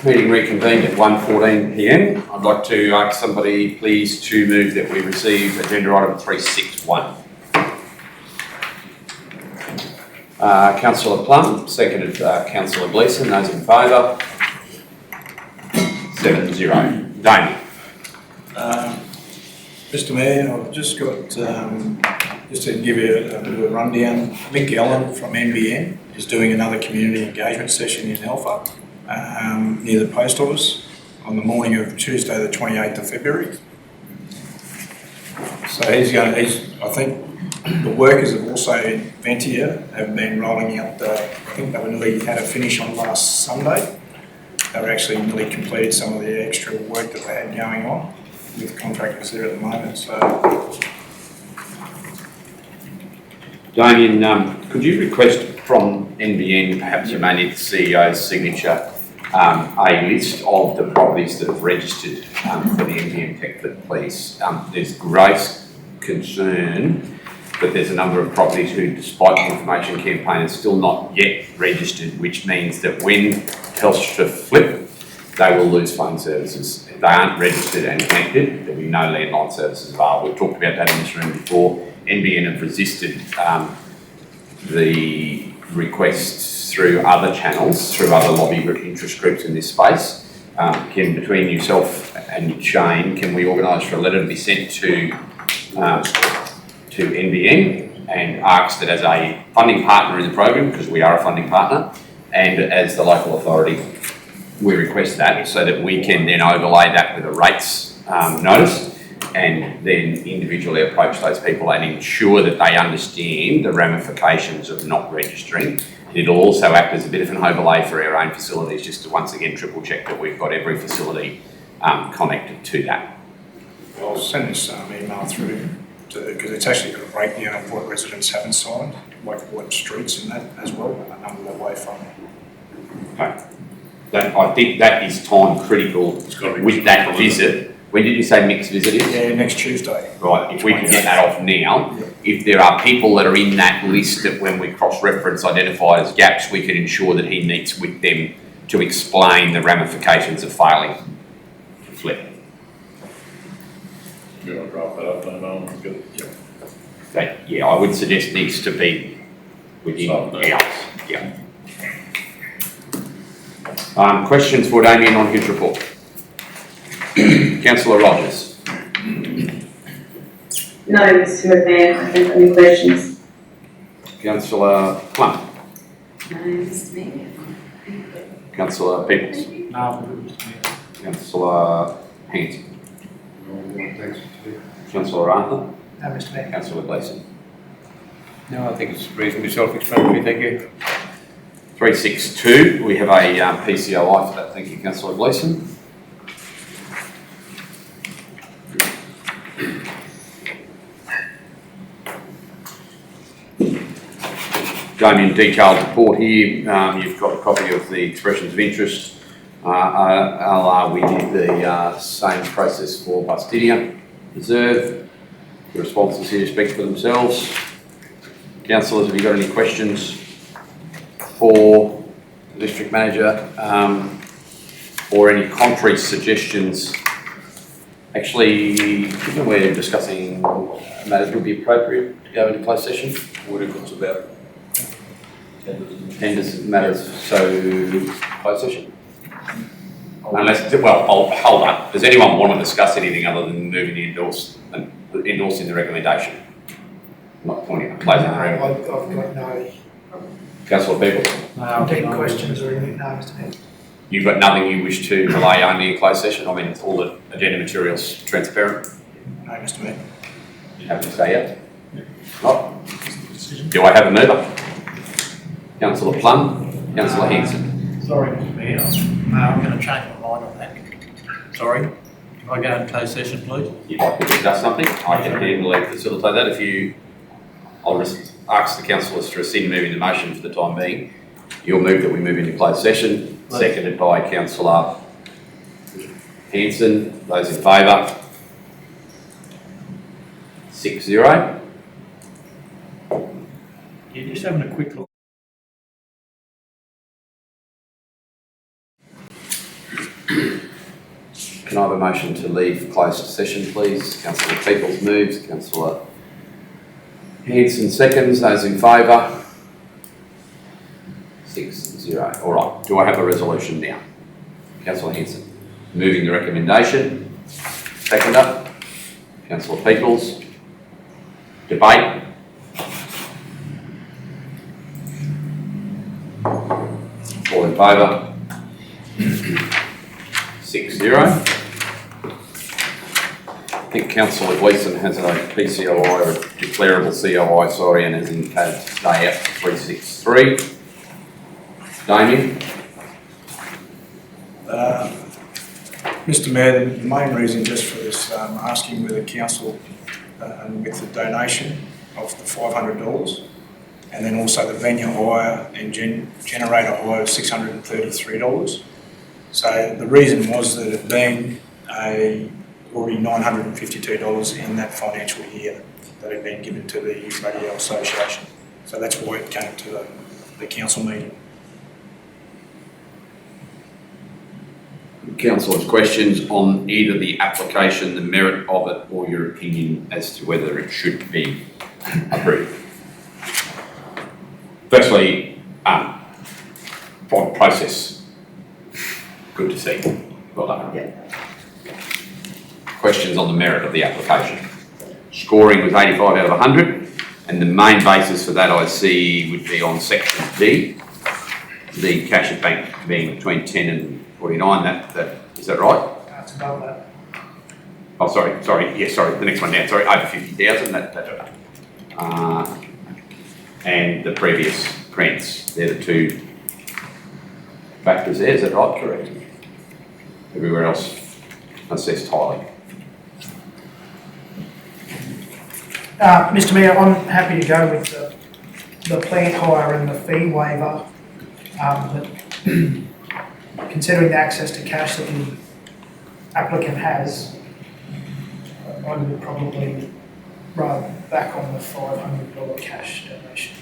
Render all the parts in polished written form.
Meeting reconvened at 1:14 p.m. I'd like to ask somebody please to move that we receive agenda item 361. Councillor Plum, seconded Councillor Gleeson. Those in favour? 7-0. Damien. Mr Mayor, I've just got, just to give you a bit of a rundown, Mick Allen from NBN is doing another community engagement session in Alpha near the post office on the morning of Tuesday the 28th of February. So I think the workers have also in Ventia have been rolling out, I think they were nearly had a finish on last Sunday. They've actually nearly completed some of the extra work that they had going on with contractors there at the moment. So, Damien, could you request from NBN, perhaps you may need the CEO's signature, a list of the properties that have registered for the NBN Techford, please? There's great concern that there's a number of properties who, despite the information campaign, are still not yet registered, which means that when Telstra flip, they will lose phone services. If they aren't registered and connected, there'll be no landline services available. We've talked about that in this room before. NBN have resisted the requests through other channels, through other lobby interest groups in this space. Kim, between yourself and Shane, can we organise for a letter to be sent to NBN and ask that as a funding partner in the program, because we are a funding partner, and as the local authority, we request that so that we can then overlay that with a rates notice and then individually approach those people and ensure that they understand the ramifications of not registering. It'll also act as a bit of an overlay for our own facilities, just to once again triple check that we've got every facility connected to that. I'll send this email through because it's actually got a breakdown of what residents haven't signed, like what streets and that as well, and a number away from it. Okay. I think that is time critical with that visit. When did you say Mick's visit is? Yeah, next Tuesday. Right, if we can get that off now, yeah. If there are people that are in that list that when we cross-reference identify as gaps, we can ensure that he meets with them to explain the ramifications of failing. Flip. You want to drop that up then, Good. Yep. That, yeah, I would suggest needs to be within hours. Yeah. Questions for Damien on his report? Councillor Rogers. No, Mr Mayor, I don't have any questions. Councillor Plum. No, Mr Mayor. Councillor Peoples. No, Mr Mayor. Councillor Hanson. Thanks. Councillor Arthur. No, Mr Mayor. Councillor Gleeson. No, I think it's reasonably self-explanatory, thank you. 362, we have a PCOI for that. Thank you, Councillor Gleeson. Damien, detailed report here. You've got a copy of the expressions of interest. We did the same process for Bustidia Reserve. The responses here speak for themselves. Councillors, have you got any questions for the District Manager or any contrary suggestions? Actually, given we're discussing matters, would be appropriate to go into closed session? What if it's about Tenders matters, so closed session? Unless, well, I'll hold up. Does anyone want to discuss anything other than moving the endorsing the recommendation? I'm not pointing at closing the recommendation. I've got no Councillor People, deep questions or anything, no, Mr Mayor. you've got nothing you wish to relay only in closed session? I mean, all the agenda materials transparent? No, Mr Mayor. You have to say yes? Not? Do I have a mover? Councillor Plum, Councillor Hanson. Sorry, Mr Mayor, I'm going to change my mind on that. Sorry, can I go into closed session, please? You'd like to discuss something? I can handily facilitate that if you... I'll just ask the councillors to rescind moving the motion for the time being. You'll move that we move into closed session, seconded by Councillor Hanson. Those in favour? 6-0. You're just having a quick look. Can I have a motion to leave closed session, please? Councillor Peoples moves, Councillor Hanson seconds. Those in favour? 6-0. All right. Do I have a resolution now? Councillor Hanson. Moving the recommendation. Seconder. Councillor Peoples. Debate. All in favour? 6-0. I think Councillor Gleeson has a PCOI or a declarable COI, sorry, and has indicated to stay at 363. Damien? Mr Mayor, the main reason just for this, asking whether council, with the donation of the $500, and then also the venue hire and generator hire of $633. So the reason was that it being already $952 in that financial year that had been given to the Radio Association. So that's why it came to the council meeting. Councillors, questions on either the application, the merit of it, or your opinion as to whether it should be approved? Firstly, process. Good to see. Well done. Yeah. Questions on the merit of the application? Scoring was 85 out of 100, and the main basis for that I see would be on section D, the cash at bank being between 10 and 49. That is that right? That's above that. Oh, sorry. Yes, sorry. The next one down. Sorry, over 50,000. That's right. And the previous grants. They're the two factors there. Is that right? Correct. Everywhere else assessed highly. Mr Mayor, I'm happy to go with the plant hire and the fee waiver. But considering the access to cash that the applicant has, I would probably run back on the $500 cash donation.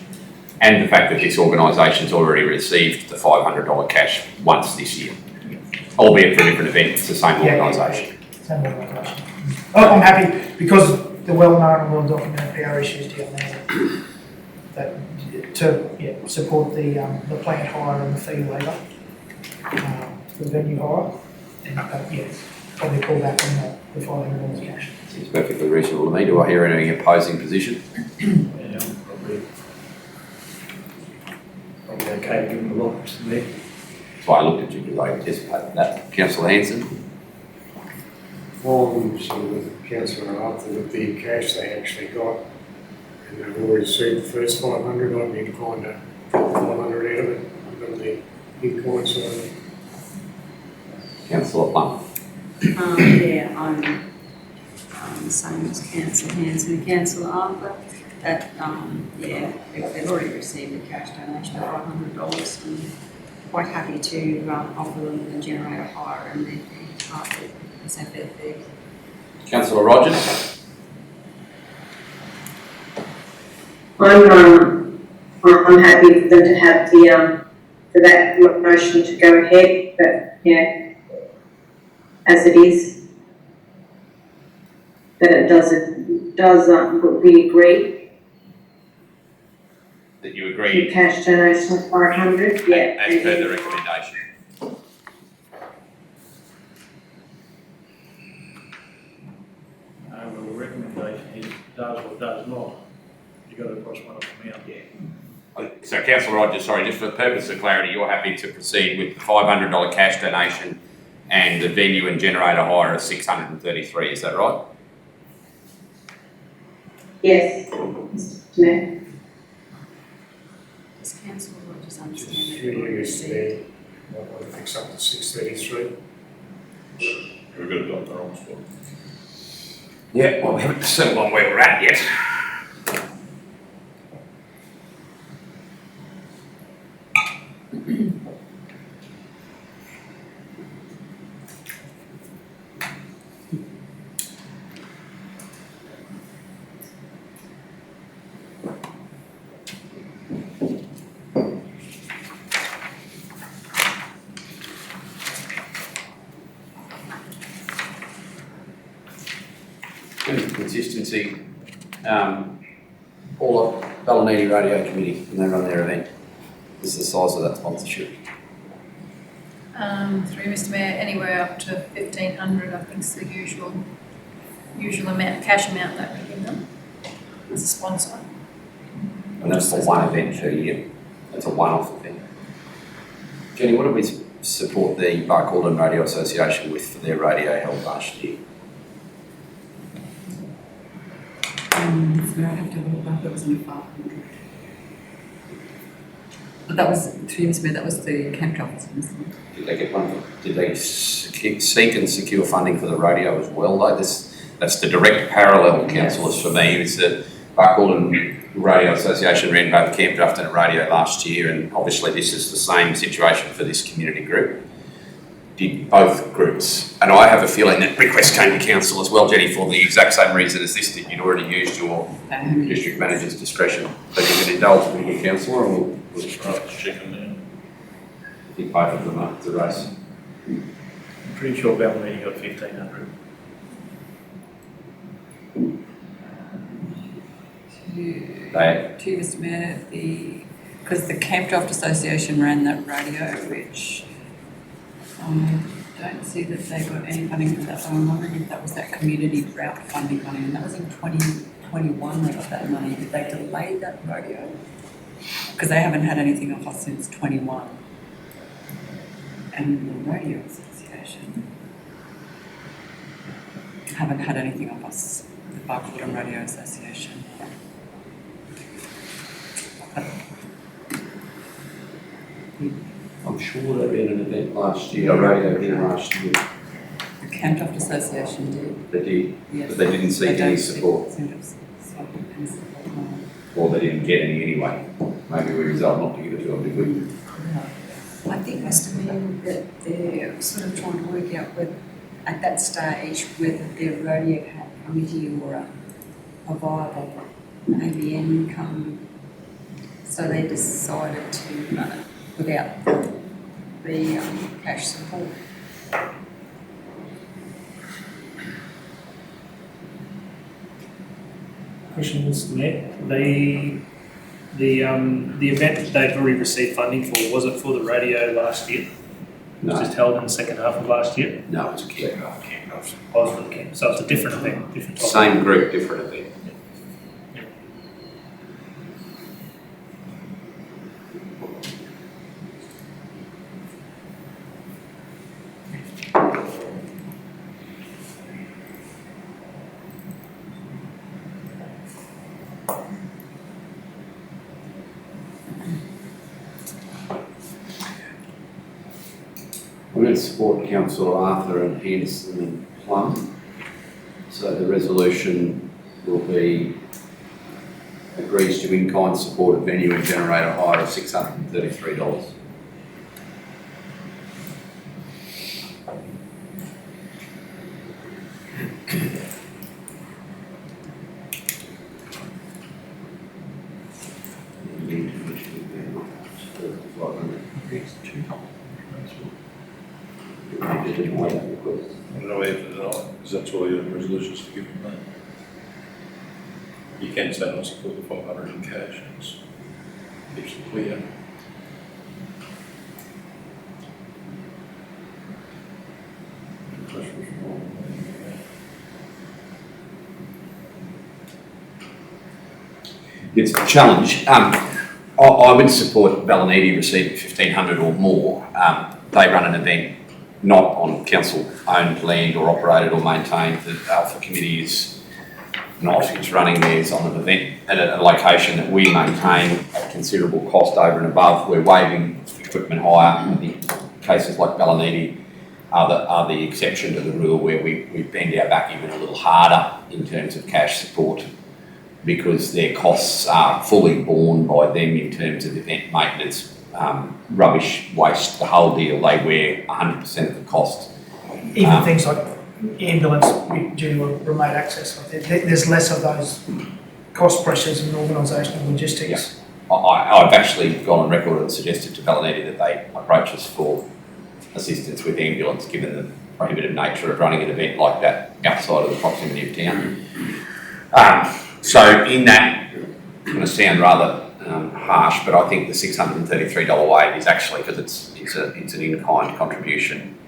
And the fact that this organisation's already received the $500 cash once this year, albeit for a different event. It's the same organisation. Same organisation. I'm happy because the well-known and well-documented PR issues down there that to support the plant hire and the fee waiver, the venue hire, and probably pull back on the $500 cash. Seems perfectly reasonable to me. Do I hear any opposing position? Yeah, probably okay to give them a look to me. That's why I looked at you because I anticipated that. Councillor Hanson? Well, so with Councillor Arthur, with the cash they actually got, and they've already received the first 500, I'd be inclined to put 500 out of it, under the in-kind side of it. Councillor Plum? I'm the same as Councillor Hanson and Councillor Arthur, that, if they've already received a cash donation of $500, I'm quite happy to offer them the generator hire and their fee, as their fee. Councillor Rogers? I'm happy for them to have the, for that motion to go ahead, but, as it is, that it does, we agree. That you The agree cash donation of 500, yeah. as per the recommendation? Well, the recommendation is does or does not. You've got to cross one of them out. So Councillor Rogers, sorry, just for the purpose of clarity, you're happy to proceed with the $500 cash donation and the venue and generator hire of $633, is that right? Yes, Mr. Mayor. Does Councillor Rogers Just understand that shooting they've already this received? there, I think it's up to 633. We've got it on the wrong spot. Yeah, well, we haven't settled on where we're at yet. consistency, all of Ballanidi Radio Committee, when they run their event. This is the size of that sponsorship. Through Mr Mayor, anywhere up to 1,500, I think is the usual amount, cash amount that we give them as a sponsor. And that's for one event per year. That's a one-off event. Jenny, what did we support the Barcaldine Radio Association with for their radio held last year? So I have to look up, it was only 500. But that was, through Mr Mayor, that was the camp office, wasn't it? Did they get one? Did they seek and secure funding for the radio as well? Though that's the direct parallel, councillors, for me. Is that Barcaldine Radio Association ran both Camp Draft and radio last year, and obviously this is the same situation for this community group. Did both groups, and I have a feeling that request came to council as well, Jenny, for the exact same reason as this, that you'd already used your district manager's discretion. But you can indulge me, councillor, and we'll Check them down. I think both of them are the race. I'm pretty sure Ballanidi got 1,500. To Mr Mayor, because the Camp Draft Association ran that radio, which I don't see that they got any funding for that, so I'm wondering if that was that community drought funding money, and that was in 2021 they got that money. Did they delay that radio? Because they haven't had anything off us since 21. And the Radio Association haven't had anything off us, the Barcaldine Radio Association. I'm sure they ran an event last year, a radio dinner last year. The Camp Draft Association did. They did, Yes. but they didn't seek They don't any support, seem to seek any support, no. or they didn't get any anyway. Maybe we resolved not to give it to them, did we? I think, Mr Mayor, that they're sort of trying to work out whether, at that stage, whether their radio committee or a viable ABN income. So they decided to run it without the cash support. Question, Mr Mayor. The event that they've already received funding for, was it for the radio last year? It was No, just held in the second half of last year? no, it's a kid. Was for the camp, so it's a different event, different topic. Same group, different event. I'm going to support Councillor Arthur and Henderson and Plum. So the resolution will be agrees to in-kind support of venue and generator hire of $633. I don't know if it's not, because that's all your resolutions for giving that. You can say I support the 500 in cash, it's clear. It's a challenge. I would support Ballanidi receiving 1,500 or more. They run an event not on council-owned land or operated or maintained. The Alpha Committee is not. It's running theirs on an event at a location that we maintain at considerable cost over and above. We're waiving equipment hire. The cases like Ballanidi are the exception to the rule, where we bend our back even a little harder in terms of cash support, because their costs are fully borne by them in terms of event maintenance, rubbish, waste, the whole deal. They wear 100% of the cost. Even things like ambulance due to remote access, there's less of those cost pressures and organisational logistics. I've actually gone on record and suggested to Ballanidi that they approach us for assistance with ambulance, given the prohibitive nature of running an event like that outside of the proximity of town. So in that, it's going to sound rather harsh, but I think the $633 waive is actually, because it's an in-kind contribution.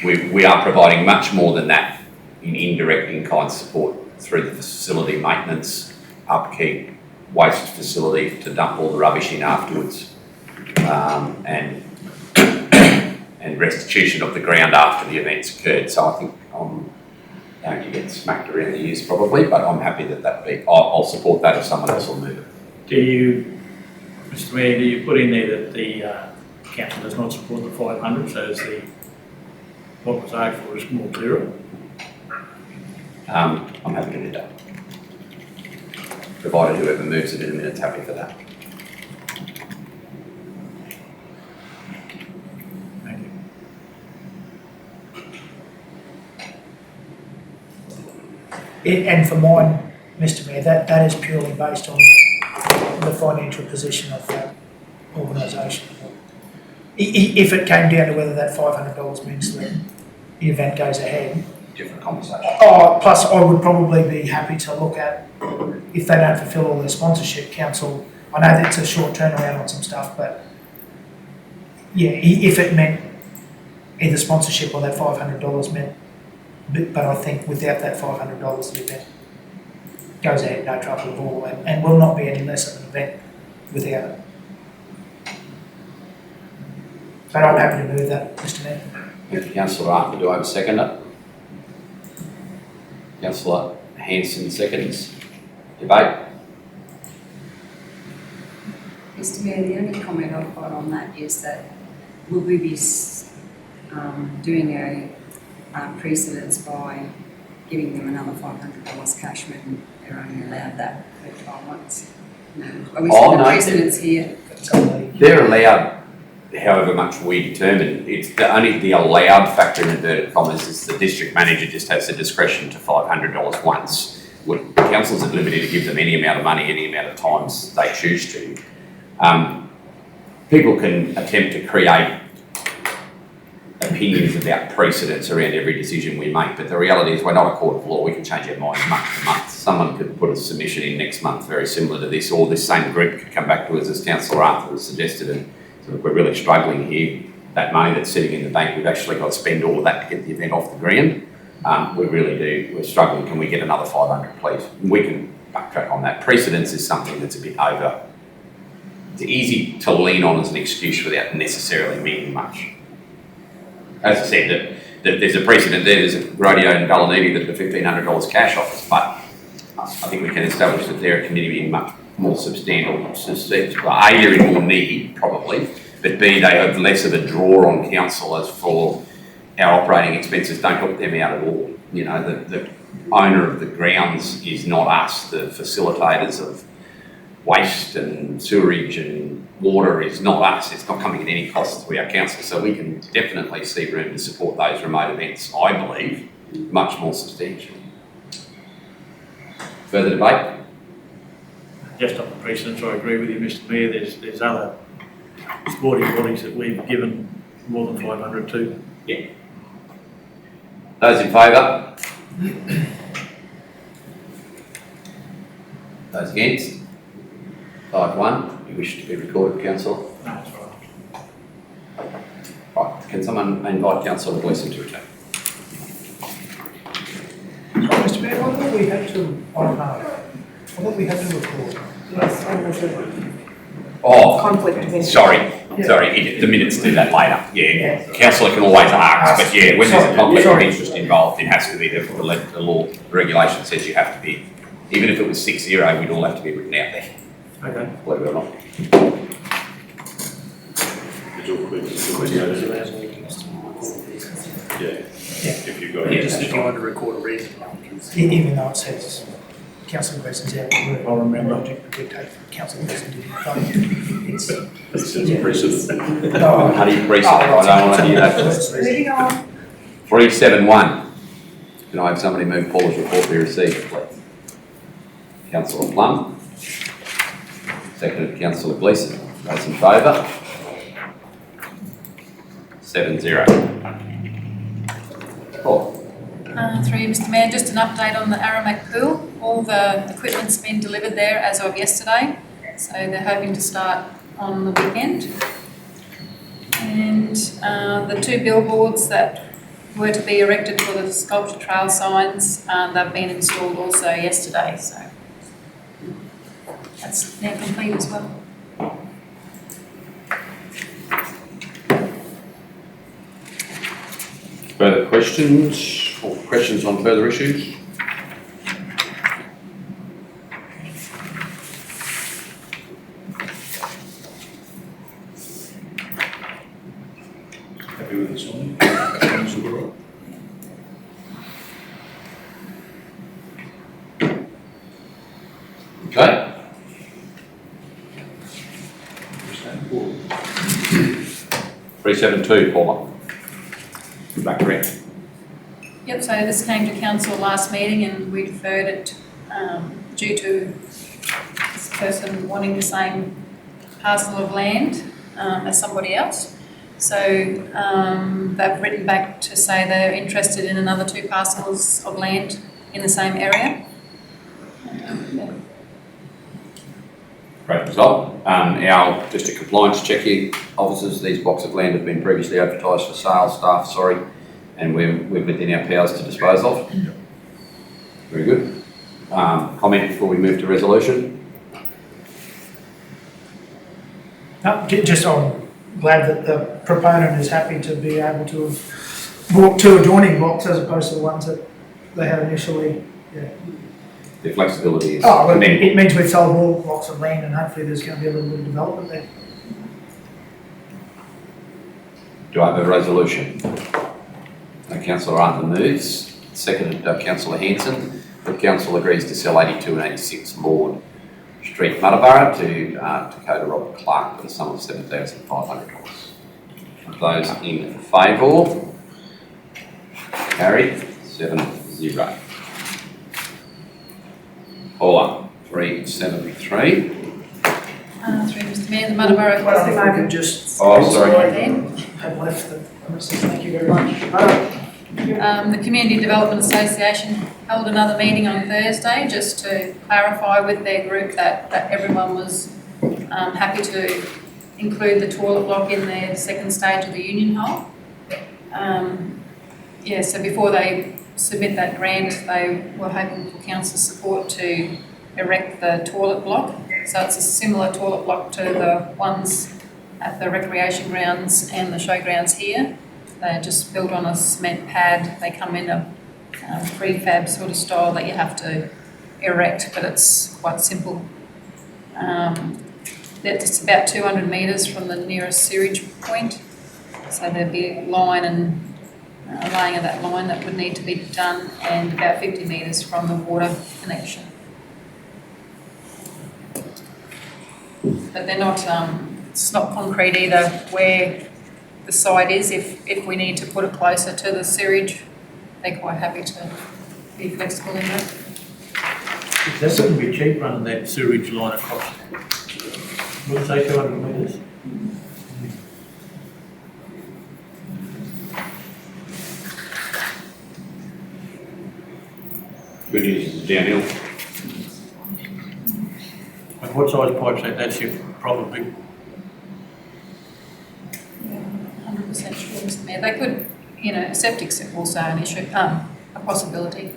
We are providing much more than that in indirect in-kind support through the facility maintenance, upkeep, waste facility to dump all the rubbish in afterwards, and restitution of the ground after the event's occurred. So I think I'm going to get smacked around the ears probably, but I'm happy I'll support that if someone else will move it. Do you, Mr Mayor, do you put in there that the council does not support the 500, so is what was argued for is more clearer? I'm happy to do that. Provided whoever moves it in a minute's happy for that. Thank you. And for mine, Mr Mayor, that is purely based on the financial position of that organisation. If it came down to whether that $500 means that the event goes ahead. Different conversation. Oh, plus I would probably be happy to look at, if they don't fulfil all their sponsorship, council, I know that's a short turnaround on some stuff, but yeah, if it meant either sponsorship or that $500 meant, but I think without that $500 the event goes ahead, no trouble at all, and will not be any less of an event without it. But I'm happy to move that, Mr Mayor. Thank you, Councillor Arthur. Do I have a seconder? Councillor Hanson seconds. Debate? Mr Mayor, the only comment I've got on that is that will we be doing a precedence by giving them another $500 cash when they're only allowed that for 12 months? No. Are we setting a precedence here? They're allowed however much we determine. It's the allowed factor in inverted commas is the district manager just has the discretion to $500 once. Councils are at liberty to give them any amount of money, any amount of times they choose to. People can attempt to create opinions about precedents around every decision we make, but the reality is we're not a court of law. We can change our minds month to month. Someone could put a submission in next month very similar to this, or this same group could come back to us, as Councillor Arthur has suggested, and so we're really struggling here. That money that's sitting in the bank, we've actually got to spend all of that to get the event off the ground. We really do. We're struggling. Can we get another 500, please? We can backtrack on that. Precedence is something that's a bit over. It's easy to lean on as an excuse without necessarily meaning much. As I said, that there's a precedent there. There's a rodeo in Ballanidi that the $1,500 cash offers, but I think we can establish that they're a committee being much more substantial. Well, A, they're in more need, probably, but B, they have less of a draw on council as for our operating expenses don't help them out at all. You know, the owner of the grounds is not us. The facilitators of waste and sewerage and water is not us. It's not coming at any cost to our council. So we can definitely see room to support those remote events, I believe, much more substantially. Further debate? Just on the precedence, I agree with you, Mr Mayor. There's other sporting bodies that we've given more than 500 to. Yeah. Those in favour? Those against? 5-1. You wish to be recorded, Councillor? No, that's right. Right. Can someone invite Councillor Gleeson to return? So, Mr Mayor, I thought we had to, I don't know, I thought we had to record. Yes, and there's a Oh, conflict of interest. sorry. The minutes do that later. Yeah. Councillor can always ask, but yeah, when there's a conflict of interest involved, it has to be the law, the regulation says you have to be, even if it was 6-0, we'd all have to be written out there. Okay. Believe it or not. It's all quick, it's all yeah. If you got Yeah, Just if you want to record a reason. Even though it says Councillor Gleeson's out of work. I'll remember. Project that we take from Councillor Gleeson didn't vote. It's, It's precedent. oh, How do you precedent? I don't want to hear that. Moving on. 371. Can I have somebody move Paula's report be received, please? Councillor Plum. Seconded Councillor Gleeson. Those in favour? 7-0. Oh, Through you, Mr Mayor, just an update on the Aramac pool. All the equipment's been delivered there as of yesterday, so they're hoping to start on the weekend. And the 2 billboards that were to be erected for the sculpture trail signs, they've been installed also yesterday, so that's now complete as well. Further questions or questions on further issues? Happy with this one? Councillor Barrett? Okay. 372, Paula. Is that correct? Yep, so this came to council last meeting and we deferred it due to this person wanting the same parcel of land as somebody else. So they've written back to say they're interested in another 2 parcels of land in the same area. Yeah. Great result. Our district compliance checking officers, these blocks of land have been previously advertised for sale, staff, and we're within our powers to dispose of. Very good. Comment before we move to resolution? Just I'm glad that the proponent is happy to be able to have bought 2 adjoining blocks as opposed to the ones that they had initially. Yeah. The flexibility is Oh, well, commendable. it means we've sold more blocks of land and hopefully there's going to be a little bit of development there. Do I have a resolution? Councillor Arthur moves, seconded Councillor Hanson. The council agrees to sell 82 and 86 Lord Street, Muttaburra to Dakota Robert Clark for the sum of $7,500. Those in favour? Carried, 7-0. Paula, 373. Through Mr Mayor, the Muttaburra. Well, if we could just Oh, sorry. have left the premises, thank you very much. The Community Development Association held another meeting on Thursday just to clarify with their group that everyone was happy to include the toilet block in their second stage of the Union Hole. So before they submit that grant, they were hoping for council support to erect the toilet block. So it's a similar toilet block to the ones at the recreation grounds and the showgrounds here. They're just built on a cement pad. They come in a prefab sort of style that you have to erect, but it's quite simple. It's about 200 metres from the nearest sewage point. So there'd be a line and laying of that line that would need to be done, and about 50 metres from the water connection. But they're not, it's not concrete either where the site is. If we need to put it closer to the sewage, they're quite happy to be flexible in that. That wouldn't be cheap running that sewage line across. Would it say 200 metres? Good news is downhill. And what size pipes that? That's your probably. 100% sure, Mr Mayor. They could, septic's also an issue, a possibility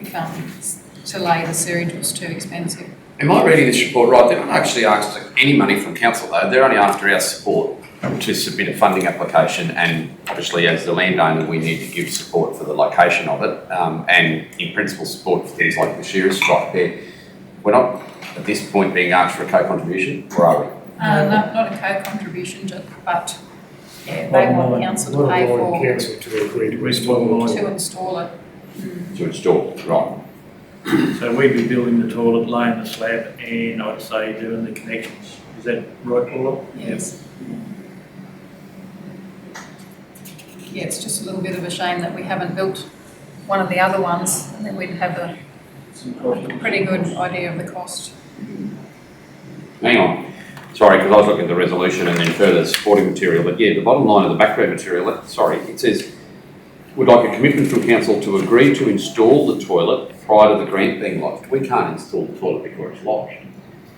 if to lay the sewage was too expensive. Am I reading this report right? They're not actually asked any money from council though. They're only after our support to submit a funding application, and obviously as the landowner we need to give support for the location of it, and in principle support for things like the shearers strike there. We're not at this point being asked for a co-contribution, or are we? Not a co-contribution, but they want council to pay for Council to agree to Install install. to install it. To install, right. So we'd be building the toilet, laying the slab, and I'd say doing the connections. Is that right, Paula? Yes. Yeah, it's just a little bit of a shame that we haven't built one of the other ones, and then we'd have a pretty good idea of the cost. Hang on. Sorry, because I was looking at the resolution and then further supporting material, but yeah, the bottom line of the background material, it says would like a commitment from council to agree to install the toilet prior to the grant being lodged. We can't install the toilet before it's lodged.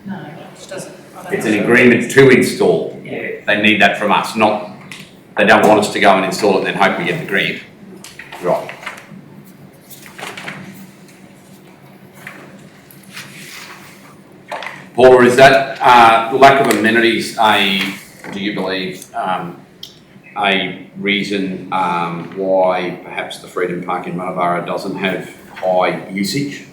No, it just doesn't. I don't It's know. an agreement to install. They need that from us, not, they don't want us to go and install it and then hope we get the grant. Right. Paula, is that lack of amenities do you believe, a reason why perhaps the Freedom Park in Maryborough doesn't have high usage?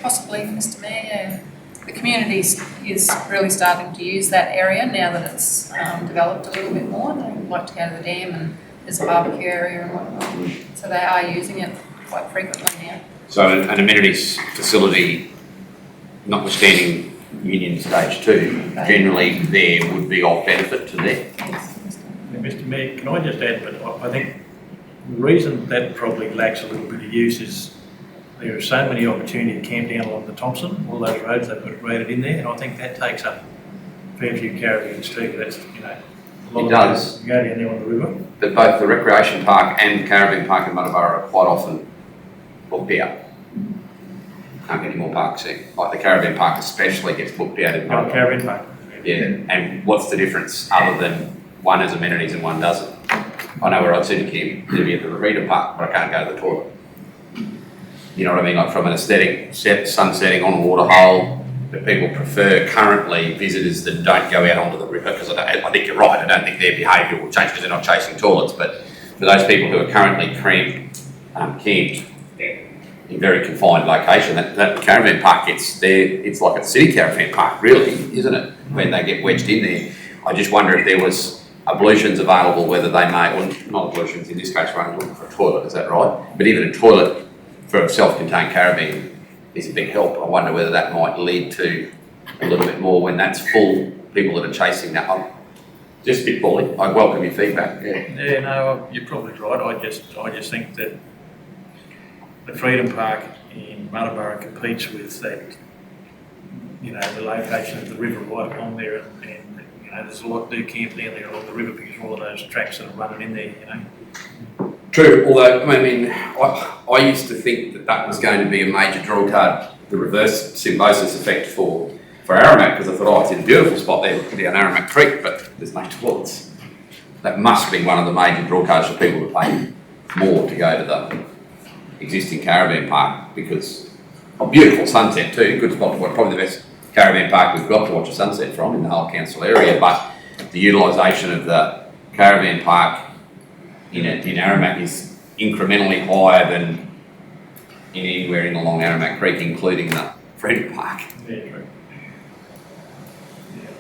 Possibly, Mr Mayor, yeah. The community is really starting to use that area now that it's developed a little bit more. They like to go to the dam and there's a barbecue area and whatnot. So they are using it quite frequently now. So an amenities facility, notwithstanding Union Stage 2, generally there would be of benefit to them. Yes, Mr. Yeah, Mr Mayor, can I just add, but I think the reason that probably lacks a little bit of use is there are so many opportunities to camp down along the Thompson, all those roads they've got graded in there, and I think that takes up a fair few caravans too. That's, you know, a lot It of does. them go down there on the river. But both the recreation park and caravan park in Maryborough are quite often booked out. Can't get any more parks there. Like the caravan park especially gets booked out in Maryborough. Caravan park. Yeah, and what's the difference other than one has amenities and one doesn't? I know where I'd see the camp, maybe at the Revita Park, but I can't go to the toilet. You know what I mean? Like from an aesthetic, sunsetting on a water hole, but people prefer currently visitors that don't go out onto the river, because I think you're right, I don't think their behaviour will change because they're not chasing toilets, but for those people who are currently camped in very confined location, that caravan park it's like a city caravan park really, isn't it? When they get wedged in there. I just wonder if there was ablutions available, whether they may, well not ablutions, in this case we're only looking for a toilet, is that right? But even a toilet for a self-contained caravan is a big help. I wonder whether that might lead to a little bit more when that's full, people that are chasing that one. Just spitballing, I welcome your feedback. Yeah, no, you're probably right. I just think that the Freedom Park in Maryborough competes with that, you know, the location of the river right along there, and you know, there's a lot do camp down there along the river because of all of those tracks that are running in there, you know. True, although, I mean, I used to think that was going to be a major draw card, the reverse symbiosis effect for Aramac, because I thought, oh, it's in a beautiful spot there down Aramac Creek, but there's no toilets. That must be one of the major draw cards for people to pay more to go to the existing caravan park, because a beautiful sunset too, good spot to watch, probably the best caravan park we've got to watch a sunset from in the whole council area, but the utilisation of the caravan park in Aramac is incrementally higher than in anywhere in along Aramac Creek, including the Freedom Park. Yeah, true. Yeah,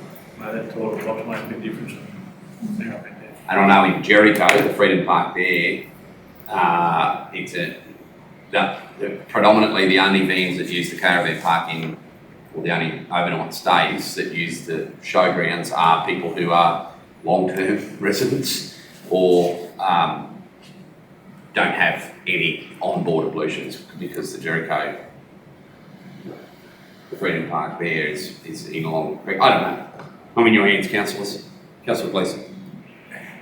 no, that toilet block makes a big difference. And I know in Jericho, the Freedom Park there, predominantly the only vans that use the caravan parking, or the only overnight stays that use the showgrounds are people who are long-term residents or don't have any on-board ablutions, because the Jericho, the Freedom Park there is in along the creek. I don't know. I'm in your hands, councillors. Councillor Gleeson.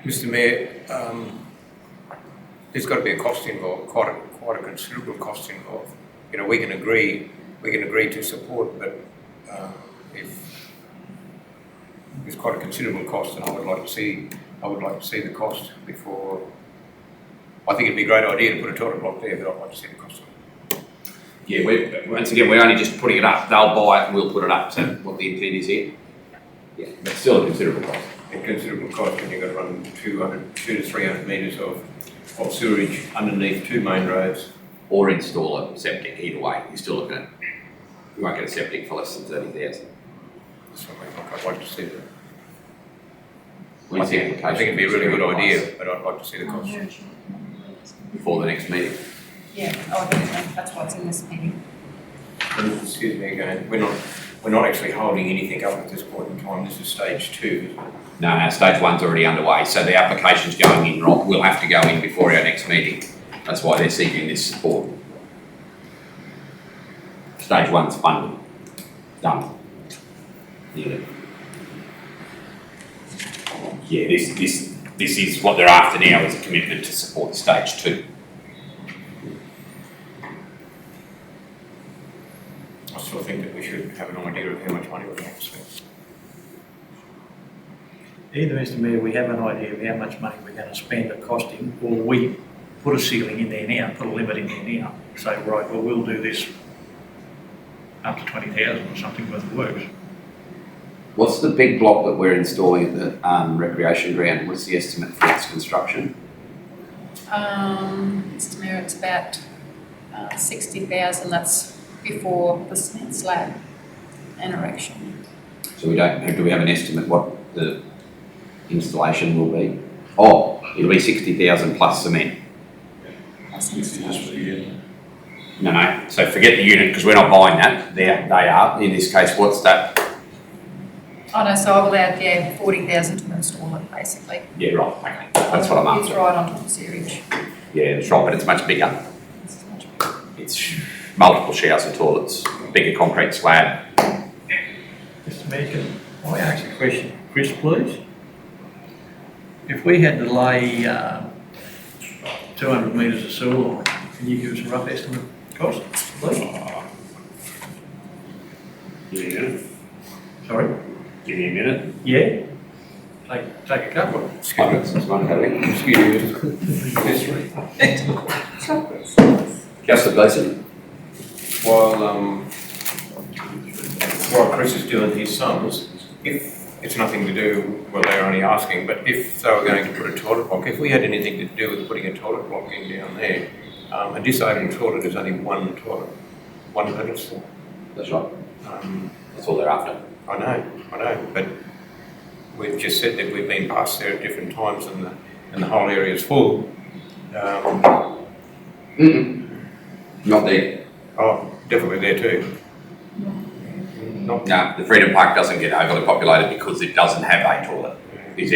Mr Mayor, there's got to be a cost involved, quite a considerable cost involved. You know, we can agree to support, but if there's quite a considerable cost, and I would like to see the cost before. I think it'd be a great idea to put a toilet block there, but I'd like to see the cost of it. Yeah, once again, we're only just putting it up. They'll buy it and we'll put it up. So what the intent is here. Yeah, but still a considerable cost. A considerable cost, and you've got to run 200 to 300 metres of sewerage underneath two main roads. Or install a septic, either way. You're still looking at, you won't get a septic for less than 30,000. So I'd like to see that. When's the I application? think it'd be a really good idea, but I'd like to see the cost. Before the next meeting. Yeah, I think that's what's in this meeting. Excuse me again, we're not actually holding anything up at this point in time. This is stage 2. No, stage 1's already underway. So the application's going in, Rob. We'll have to go in before our next meeting. That's why they're seeking this support. Stage 1's funded. Done. Yeah. Yeah, this this is what they're after now, is a commitment to support stage 2. I still think that we should have an idea of how much money we're going to spend. Either, Mr Mayor, we have an idea of how much money we're going to spend at costing, or we put a ceiling in there now, put a limit in there now, say, right, well, we'll do this up to 20,000 or something worth of works. What's the big block that we're installing at the recreation ground? What's the estimate for its construction? Mr Mayor, it's about 60,000, that's before the cement slab and erection. So do we have an estimate what the installation will be? Oh, it'll be 60,000 plus cement. That's Just for the year. No, so forget the unit, because we're not buying that. They are. In this case, what's that? Oh no, so I've allowed, 40,000 to install it, basically. Yeah, right, okay. That's what I'm It's after. right on top of sewerage. Yeah, that's right, but it's much bigger. It's multiple showers and toilets, bigger concrete slab. Mr Mayor, can I ask a question, Chris, please? If we had to lay 200 metres of sewer line, can you give us a rough estimate cost, please? Give me a minute. Sorry? Give me a minute. Yeah? Take a couple. Councillor Gleeson? While Chris is doing his sums, if it's nothing to do, well, they're only asking, but if they were going to put a toilet block, if we had anything to do with putting a toilet block in down there, a disabled toilet is only one toilet, one pedestal. That's right. That's all they're after. I know, but we've just said that we've been past there at different times and the whole area is full. Not there. Oh, definitely there too. No, the Freedom Park doesn't get overly populated because it doesn't have a toilet. Is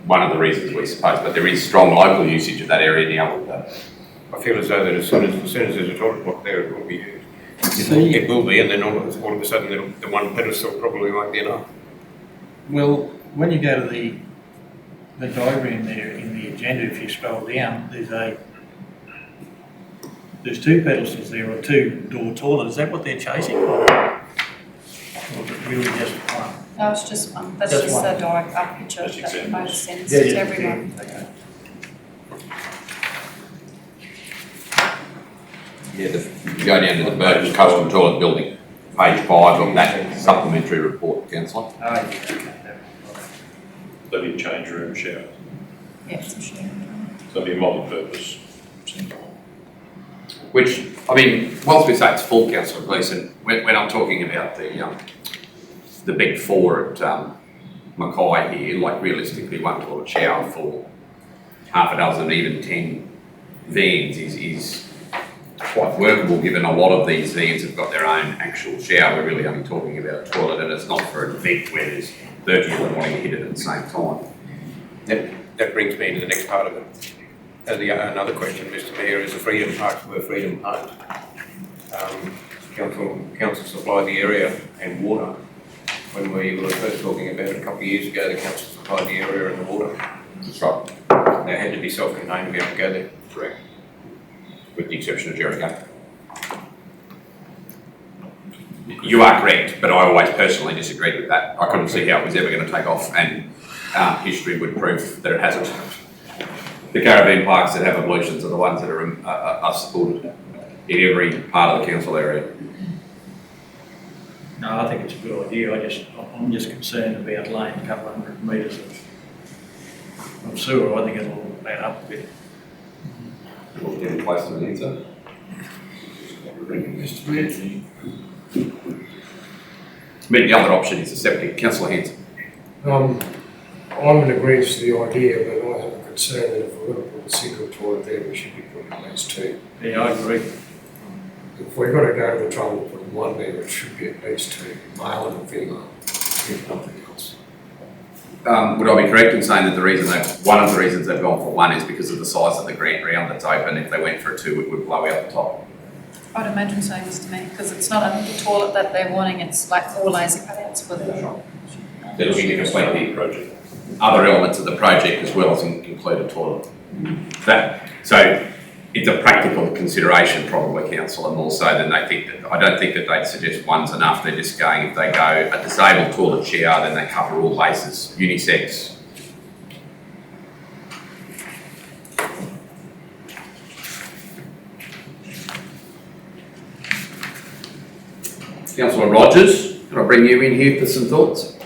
one of the reasons, we suppose, but there is strong local usage of that area now. I feel as though that as soon as there's a toilet block there, it will be used. See, It will be, and then all of a sudden the one pedestal probably won't be enough. well, when you go to the diagram there in the agenda, if you scroll down, there's 2 pedestals there, or 2 door toilets. Is that what they're chasing? Or is it really just one? No, it's just one, that's Just just one. a direct up picture Just that examples. both sends to everyone. Okay. Yeah, you go down to the Burton Custom Toilet Building, page 5 of that supplementary report, Councillor. Oh, yeah, okay. There'll be change room, shower. Yeah, it's a share. There'll be multi-purpose. Which, I mean, whilst we say it's full, Councillor Gleeson, when I'm talking about the big 4 at Mackay here, like realistically, one toilet shower for half a dozen, even 10 vans is quite workable, given a lot of these vans have got their own actual shower. We're really only talking about a toilet, and it's not for an event where there's 30 of them wanting to hit it at the same time. That brings me to the next part of it. Another question, Mr Mayor, is the Freedom Parks were Freedom Parks. Council supplied the area and water. When we were first talking about it a couple of years ago, the council supplied the area and the water. That's right. They had to be self-contained to be able to go there. Correct. With the exception of Jericho. You are correct, but I always personally disagreed with that. I couldn't see how it was ever going to take off, and history would prove that it hasn't. The caravan parks that have ablutions are the ones that are supported in every part of the council area. No, I think it's a good idea. I'm just concerned about laying a couple 100 metres of sewer. I think it'll add up a bit. We'll get close to an answer. I mean, the other option is a septic. Councillor Hanson. I'm in agreement to the idea, but I have a concern that if we're going to put a single toilet there, we should be putting at least 2. Yeah, I agree. If we're going to go to the trouble of putting 1 there, it should be at least 2, male and female, if nothing else. Would I be correct in saying that one of the reasons they've gone for 1 is because of the size of the grant ground that's open? If they went for a 2, it would blow out the top. I'd imagine so, Mr Mayor, because it's not only the toilet that they're wanting, it's like 4 laser cutouts for them. They're looking to complete the project. other elements of the project as well as include a toilet. So it's a practical consideration probably, councillor, more so than they think that. I don't think that they'd suggest one's enough. They're just going, if they go a disabled toilet shower, then they cover all bases, unisex. Councillor Rogers, can I bring you in here for some thoughts?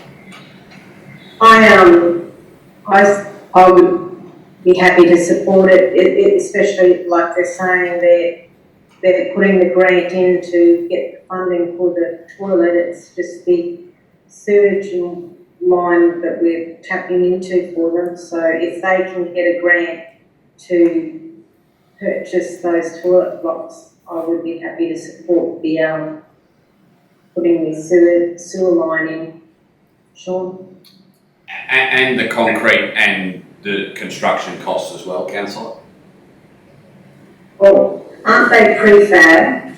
I would be happy to support it, especially like they're saying they're putting the grant in to get the funding for the toilet. It's just the sewage line that we're tapping into for them. So if they can get a grant to purchase those toilet blocks, I would be happy to support the putting the sewer line in. Sean? And the concrete and the construction costs as well, councillor? Well, aren't they prefab?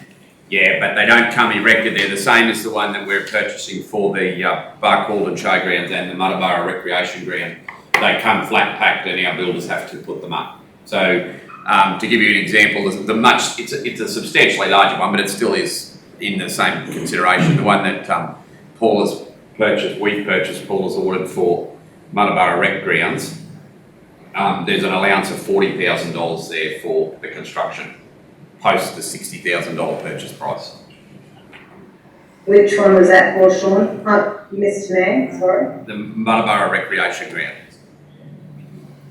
Yeah, but they don't come erected. They're the same as the one that we're purchasing for the Barcaldine Showgrounds and the Muttaburra Recreation Ground. They come flat packed and our builders have to put them up. So to give you an example, it's a substantially larger one, but it still is in the same consideration. The one that Paul has purchased, Paul has ordered for Muttaburra Rec Grounds, there's an allowance of $40,000 there for the construction, post the $60,000 purchase price. Which one was that for, Sean? Mr. Mayor, sorry. The Muttaburra Recreation Ground.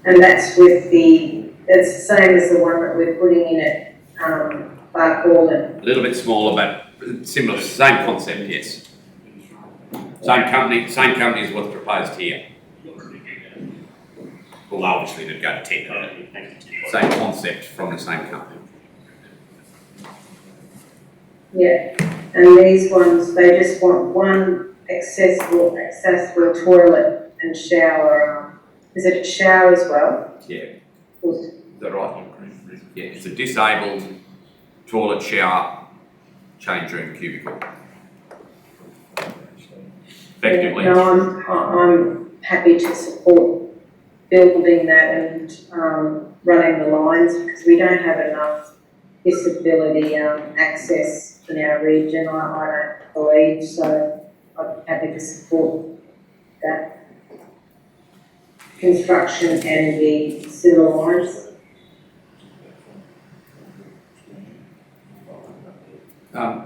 And that's with that's the same as the one that we're putting in at Barcaldine. A little bit smaller, but similar, same concept, yes. Same company as what's proposed here. Well, obviously they'd go to 10, same concept from the same company. Yeah, and these ones, they just want one accessible toilet and shower. Is it a shower as well? Yeah. Is that right? Yeah, it's a disabled toilet, shower, change room, cubicle. Effectively. No, I'm happy to support building that and running the lines because we don't have enough disability access in our region, I don't believe, so I'm happy to support that construction and the sewer lines.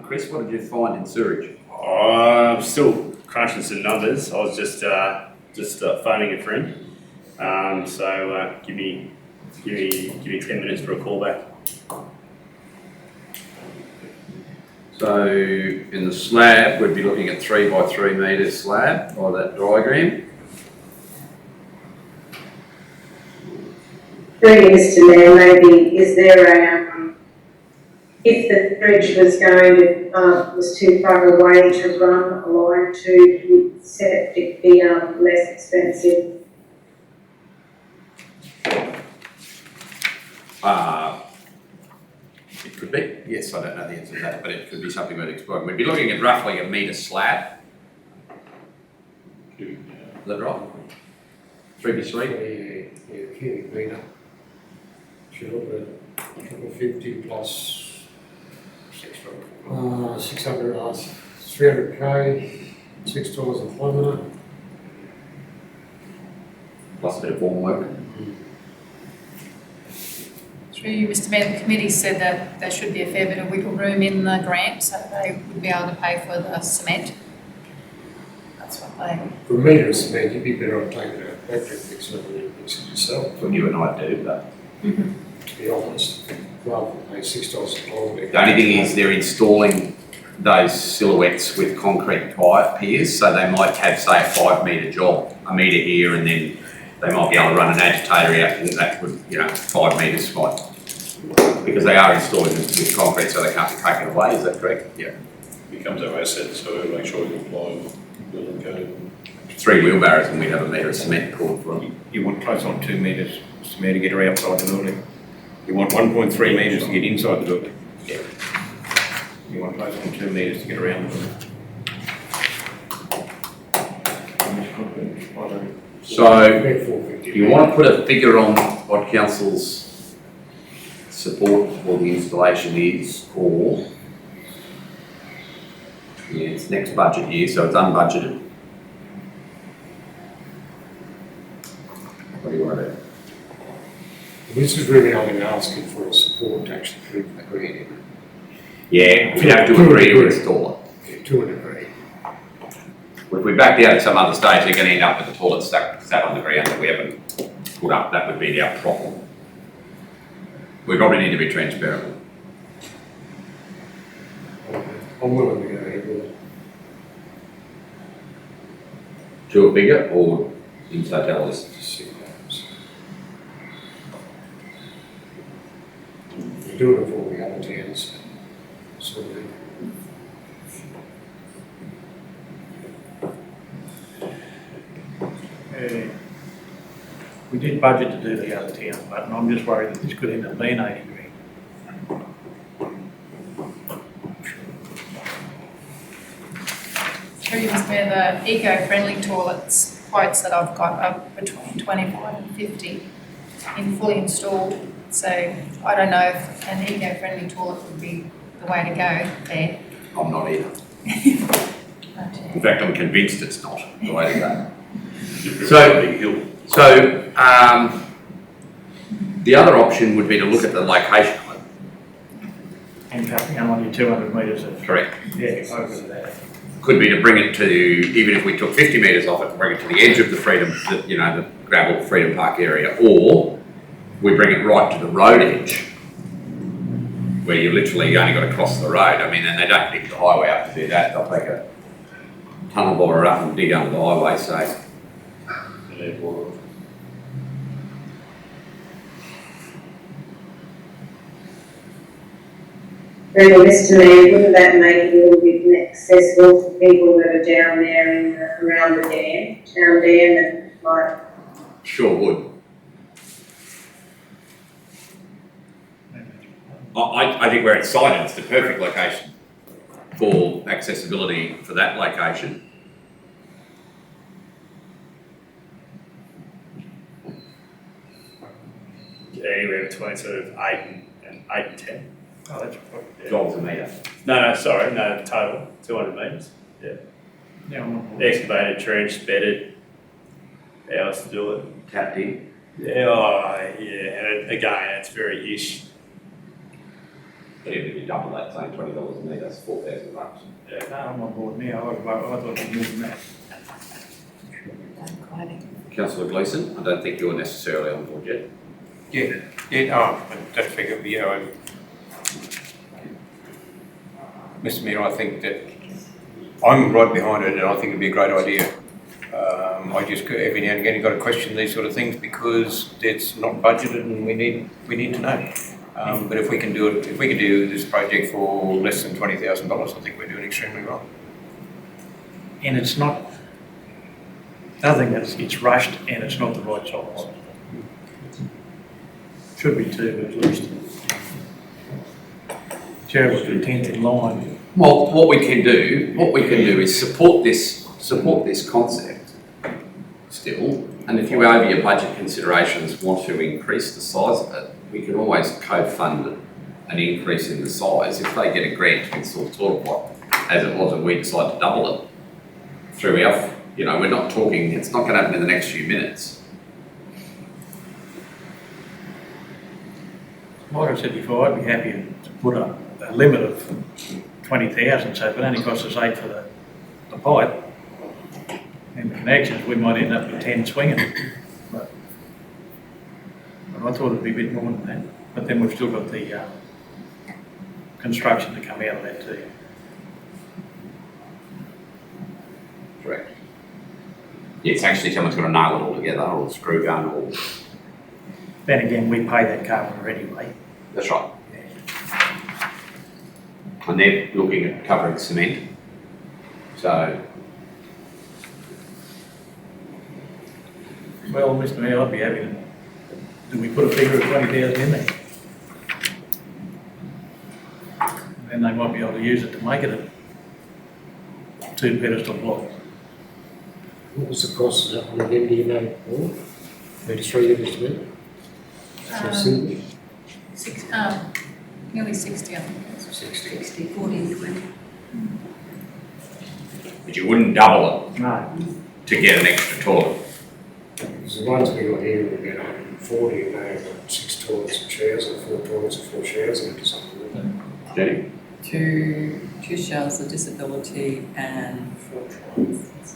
Chris, what did you find in sewage? I'm still crunching some numbers. I was just phoning a friend. So give me 10 minutes for a call back. So in the slab, we'd be looking at 3 by 3 metre slab by that diagram. Through Mr. Mayor, maybe is there a if the bridge was was too far away to run a line to, would septic be less expensive? It could be, yes, I don't know the answer to that, but it could be something we'd explore. We'd be looking at roughly a metre slab. Is that right? 3 by 3? Yeah, cubic metre. Should look at 50 plus 600, 300k, $6 a kilometre. Plus a bit of form work. Through you, Mr. Mayor, the committee said that there should be a fair bit of wiggle room in the grant, so they would be able to pay for the cement. That's what they. For a metre of cement, you'd be better off taking a factory mix than mix it yourself. That's what you and I do, but To be honest, rather than pay $6 a kilometre. the only thing is they're installing those silhouettes with concrete piers, so they might have, say, a 5 metre job, a metre here, and then they might be able to run an agitator out, and that would, 5 metres might, because they are installing them with concrete, so they can't be taken away. Is that correct? Yeah. Becomes our asset, so we make sure we comply with building code. 3 wheelbarrows, and we'd have a metre of cement poured for them. You want close on 2 metres cement to get her outside the building. You want 1.3 metres to get inside the building. Yeah. You want close on 2 metres to get around the building. So, About 450. do you want to put a figure on what council's support for the installation is, or? Yeah, it's next budget year, so it's unbudgeted. What do you want to do? This is really only asking for a support to actually put the green in. Yeah, we have to agree to install it. To a degree. If we back out at some other stage, they're going to end up with the toilet sat on the ground that we haven't put up. That would be our problem. We probably need to be transparent. I'm willing to go ahead with it. To a figure or in totality? Just see what happens. We do it for all the other towns, sort of. We did budget to do the other town, but I'm just worried that this could end up being 80 grand. Through you, Mr. Mayor, the eco-friendly toilets quotes that I've got are between 25 and 50 in fully installed. So I don't know if an eco-friendly toilet would be the way to go there. I'm not either. But, In fact, I'm convinced it's not the way to go. So, big hill. So, the other option would be to look at the location of it. And cutting down on your 200 metres of, Correct. yeah, over that. Could be to bring it to, even if we took 50 metres off it, bring it to the edge of the Freedom, the gravel Freedom Park area, or we bring it right to the road edge, where you literally only got to cross the road. I mean, and they don't dig the highway up to do that. They'll take a tunnel borer up and dig under the highway, so. Really, Mr. Mayor, wouldn't that make it a little bit inaccessible for people that are down there in around the dam, town dam, and like, Sure would. I think where it's sited, it's the perfect location for accessibility for that location. Yeah, anywhere between sort of 8 and 10. Oh, that's $12 a metre. No, sorry, no, total, 200 metres. yeah, I'm not- Excavated, trenched, bedded. How else to do it? Tapped in. Yeah, and again, it's very ish. But even if you double that, saying $20 a metre, that's $4,000. No, I'm on board now. I thought it was more than that. Councillor Gleeson, I don't think you're necessarily on board yet. That figure, Mr. Mayor, I think that I'm right behind it, and I think it'd be a great idea. I just every now and again got to question these sort of things because it's not budgeted, and we need to know. But if we can do this project for less than $20,000, I think we're doing extremely well. And it's not, I think it's rushed and it's not the right size. Should be 2 at least. Chair was the 10th in line. Well, what we can do is support this concept still, and if you over your budget considerations want to increase the size of it, we can always co-fund an increase in the size if they get a grant to install the toilet block, as it was, and we decide to double it through our, we're not talking, it's not going to happen in the next few minutes. Like I said before, I'd be happy to put a limit of 20,000, so if it only costs us 8 for the pipe and the connections, we might end up with 10 swinging. But I thought it'd be a bit more than that. But then we've still got the construction to come out of that too. Correct. Yeah, it's actually someone's got to nail it all together, or the screw gun, or. Then again, we pay that carpenter anyway. That's right. And they're looking at covering cement. So. Well, Mr. Mayor, I'd be happy to. Do we put a figure of 20,000 in there? And then they might be able to use it to make it a 2 pedestal block. What was the cost of that one again, do you know, Paul? 33 of Mr. Mayor? So simple. Nearly 60, I think. 60. 60, 40 and 20. But you wouldn't double No. it to get an extra toilet. Because the ones we got here were about 140 and they have got 6 toilets and showers, or 4 toilets and 4 showers in it or something like that. Jenny? Two showers of disability and 4 toilets.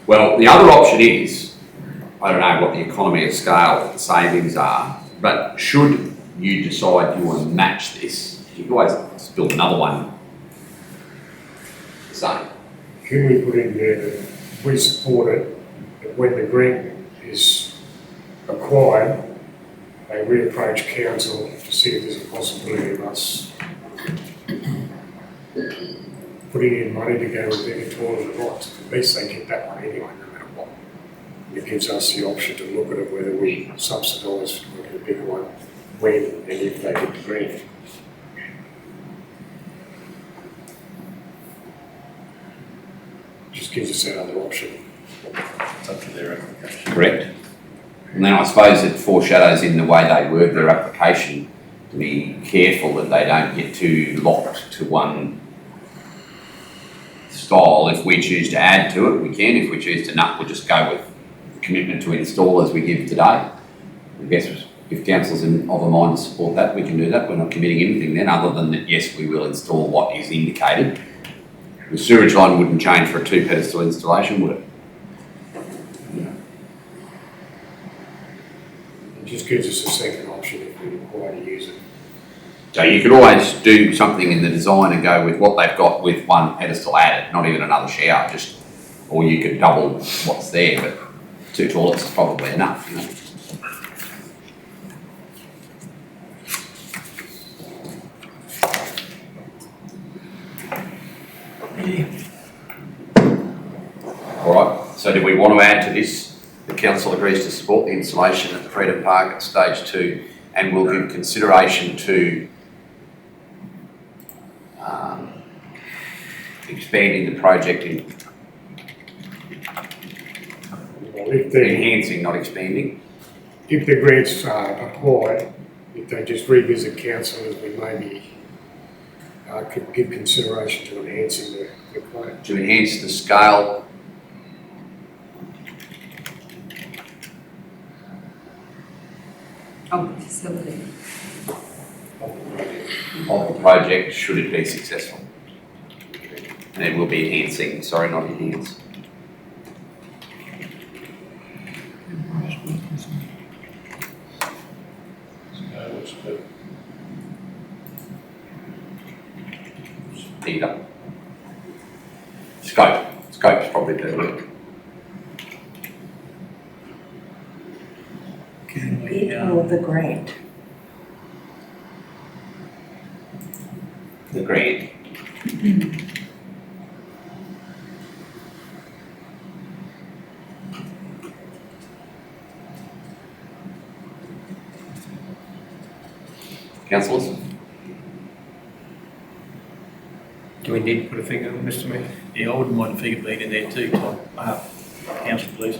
Well, the other option is, I don't know what the economy of scale savings are, but should you decide you want to match this, you can always just build another one. The same. Can we put in there that we support it, that when the grant is acquired, they reapproach council to see if there's a possibility of us putting in money to go with bigger toilet and lots. At least they get that one anyway, no matter what. It gives us the option to look at it, whether we subsidise or get a bigger one, when and if they get the grant. Just gives us that other option. It's up to their application. Correct. And then I suppose it foreshadows in the way they work their application to be careful that they don't get too locked to one style. If we choose to add to it, we can. If we choose to not, we'll just go with commitment to install as we give today. I guess if council's of a mind to support that, we can do that. We're not committing anything then, other than that, yes, we will install what is indicated. The sewage line wouldn't change for a 2-pedestal installation, would it? It just gives us a second option if we require to use it. So you could always do something in the design and go with what they've got with one pedestal added, not even another shower, just, or you could double what's there, but 2 toilets is probably enough, you know. All right, so do we want to add to this? The council agrees to support the installation at the Freedom Park at stage 2 and will give consideration to expanding the project in Well, if they, enhancing, not expanding. if the grants are acquired, if they just revisit council as we maybe could give consideration to enhancing the grant. To enhance the scale Of the facility. of the project should it be successful. And it will be enhancing, sorry, not enhance. Either. Scope's probably better word. Can we, It or the grant? The grant. Councillors? Do we need to put a figure on Mr. Mayor? yeah, I wouldn't mind a figure being in there too, Tom, council please.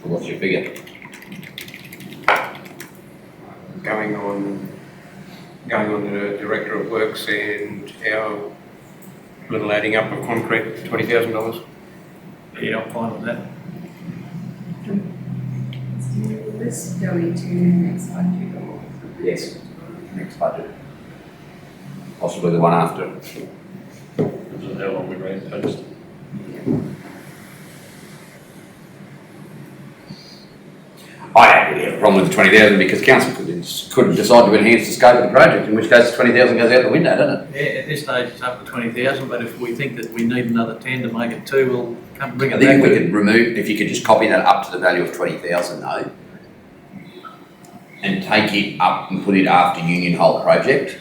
What's your figure? Going on the Director of Works and our little adding up of concrete, $20,000. Yeah, I'm fine with that. Let's go into next budget. Yes. Next budget. Possibly the one after. Is how long we ran the post? I don't really have a problem with the 20,000 because council couldn't decide to enhance the scope of the project, in which case the 20,000 goes out the window, doesn't it? Yeah, at this stage it's up to 20,000, but if we think that we need another 10 to make it 2, we'll come bring I it think if back. we could remove, if you could just copy that up to the value of 20,000 though, and take it up and put it after Union Hole project.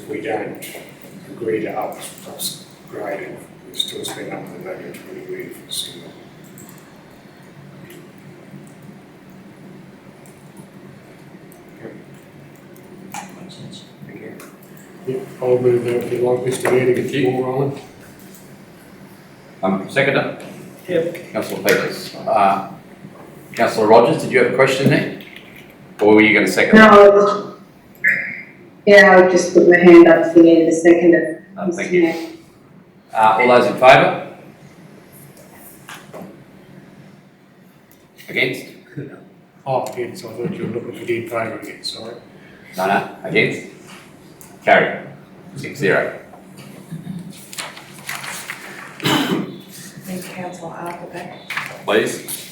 if we don't agree to upgrade it, we still spend up to maybe 20 grand for a single. Makes sense. Yeah, I'll move that if you like, Mr. Mayor, to get the ball rolling. Seconder? Yep. Councillor Peters. Councillor Rogers, did you have a question there? Or were you going to second? No, I'll just put my hand up if you needed a second. Thank you. All those in favour? Against? Oh, against, I thought you were looking for the in favour again, sorry. No, against? Carried. 6-0. Need councillor Arthur back. Please.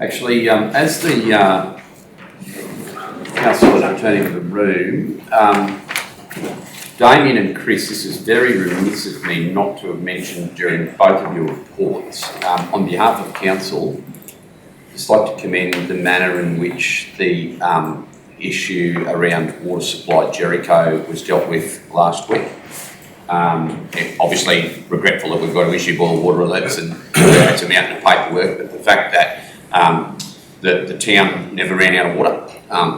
Actually, as the councillor is returning to the room, Damien and Chris, this is very remiss of me not to have mentioned during both of your reports. On behalf of council, I'd just like to commend the manner in which the issue around water supply at Jericho was dealt with last week. Obviously regretful that we've got to issue boil water alerts and it's a mountain of paperwork, but the fact that the town never ran out of water.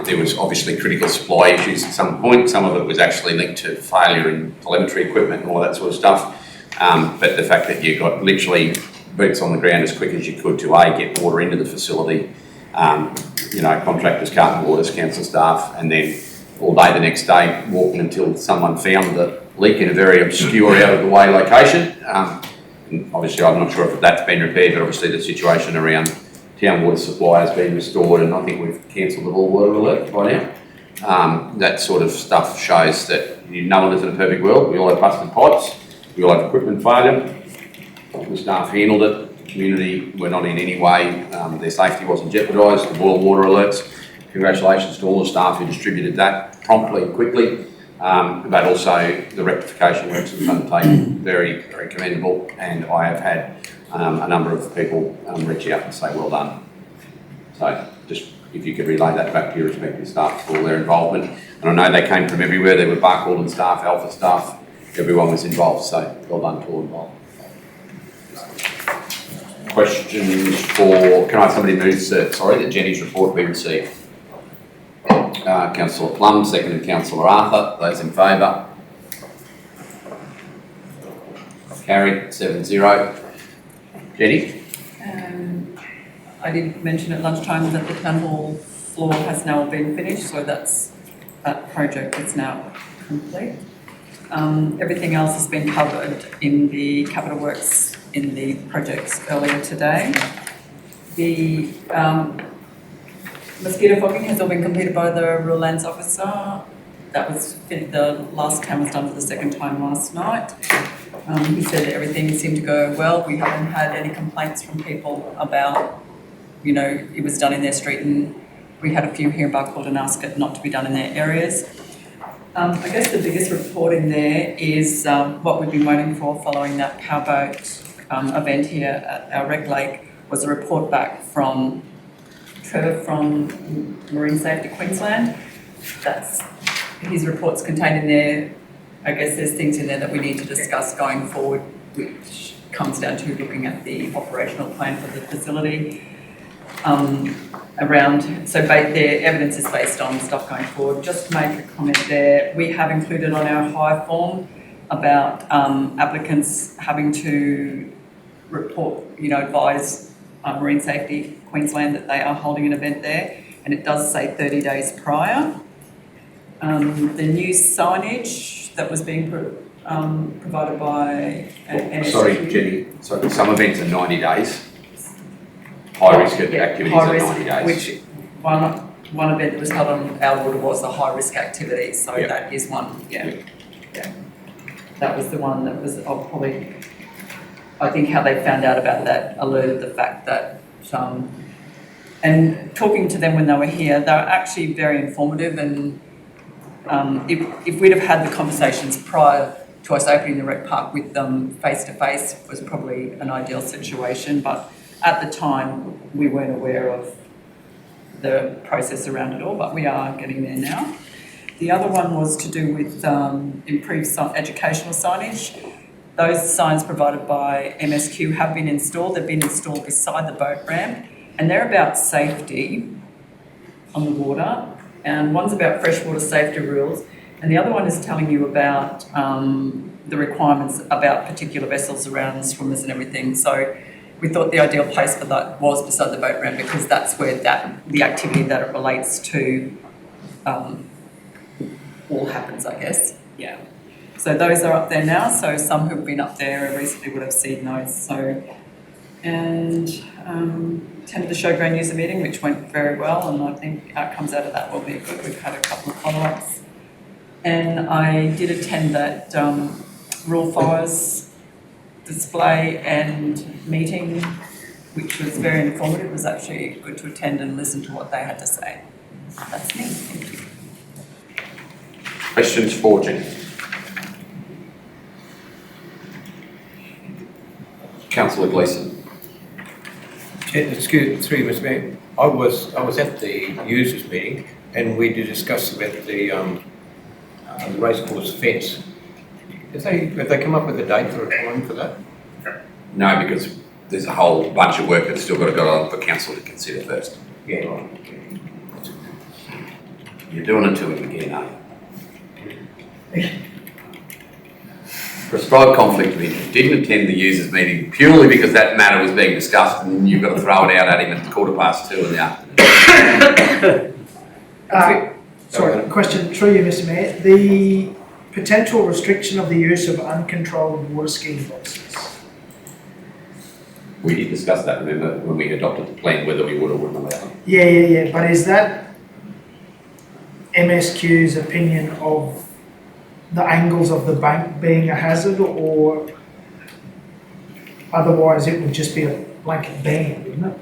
There was obviously critical supply issues at some point. Some of it was actually linked to failure in telemetry equipment and all that sort of stuff. But the fact that you got literally boots on the ground as quick as you could to get water into the facility, contractors, carton waters, council staff, and then all day the next day walking until someone found the leak in a very obscure, out of the way location. And obviously, I'm not sure if that's been repaired, but obviously the situation around town water supply has been restored, and I think we've cancelled the boil water alert by now. That sort of stuff shows that no one lives in a perfect world. We all have busted pipes, we all have equipment failure. The staff handled it. The community were not in any way, their safety wasn't jeopardised. The boil water alerts, congratulations to all the staff who distributed that promptly and quickly. But also the rectification works that was undertaken, very, very commendable, and I have had a number of people reach out and say well done. So just if you could relay that back to your respective staff for all their involvement. And I know they came from everywhere. There were Barcaldine staff, Alpha staff, everyone was involved, so well done to all involved. Questions for, can I have somebody move that Jenny's report be received? Councillor Plum, seconded Councillor Arthur. Those in favour? Carried, 7-0. Jenny? I did mention at lunchtime that the town hall floor has now been finished, so that project is now complete. Everything else has been covered in the capital works in the projects earlier today. The mosquito fogging has all been completed by the rural lands officer. That was the last time was done for the second time last night. He said everything seemed to go well. We haven't had any complaints from people about, it was done in their street, and we had a few here in Barcaldine ask it not to be done in their areas. I guess the biggest report in there is what we've been waiting for following that powerboat event here at our Rec Lake was a report back from Trevor from Marine Safety Queensland. That's his report's contained in there. I guess there's things in there that we need to discuss going forward, which comes down to looking at the operational plan for the facility. Their evidence is based on stuff going forward. Just to make a comment there, we have included on our hire form about applicants having to report, advise Marine Safety Queensland that they are holding an event there, and it does say 30 days prior. The new signage that was being provided by NSQ. Sorry, Jenny. So some events are 90 days. High risk activities are 90 days. Which one event that was held on our water was a high risk activity, so that is one. Yeah. That was the one that was probably. I think how they found out about that alerted the fact that. And talking to them when they were here, they were actually very informative, and if we'd have had the conversations prior choice opening the rec park with them face to face was probably an ideal situation, but at the time we weren't aware of the process around it all, but we are getting there now. The other one was to do with improved educational signage. Those signs provided by MSQ have been installed. They've been installed beside the boat ramp, and they're about safety on the water. And one's about freshwater safety rules, and the other one is telling you about the requirements about particular vessels around swimmers and everything. So we thought the ideal place for that was beside the boat ramp, because that's where the activity that it relates to all happens, I guess. Yeah. So those are up there now. So some who've been up there recently would have seen those. So, and attended the showground user meeting, which went very well, and I think outcomes out of that will be good. We've had a couple of follow-ups. And I did attend that Rural Fires display and meeting, which was very informative. It was actually good to attend and listen to what they had to say. That's me. Thank you. Questions for Jenny? Councillor Gleeson. Excuse, through you, Mr. Mayor. I was at the users meeting, and we did discuss about the racecourse fence. Have they come up with a date or a time for that? No, because there's a whole bunch of work that's still got to go on for council to consider first. Yeah, right. You're doing it to him again, aren't you? Prescribed conflict of interest. Didn't attend the users meeting purely because that matter was being discussed, and you've got to throw it out at him at 2:15 in the afternoon. Sorry, question through you, Mr. Mayor. The potential restriction of the use of uncontrolled water skiing boxes. We did discuss that, remember, when we adopted the plan, whether we would or wouldn't allow them. Yeah. But is that MSQ's opinion of the angles of the bank being a hazard, or otherwise it would just be a blanket ban, wouldn't it?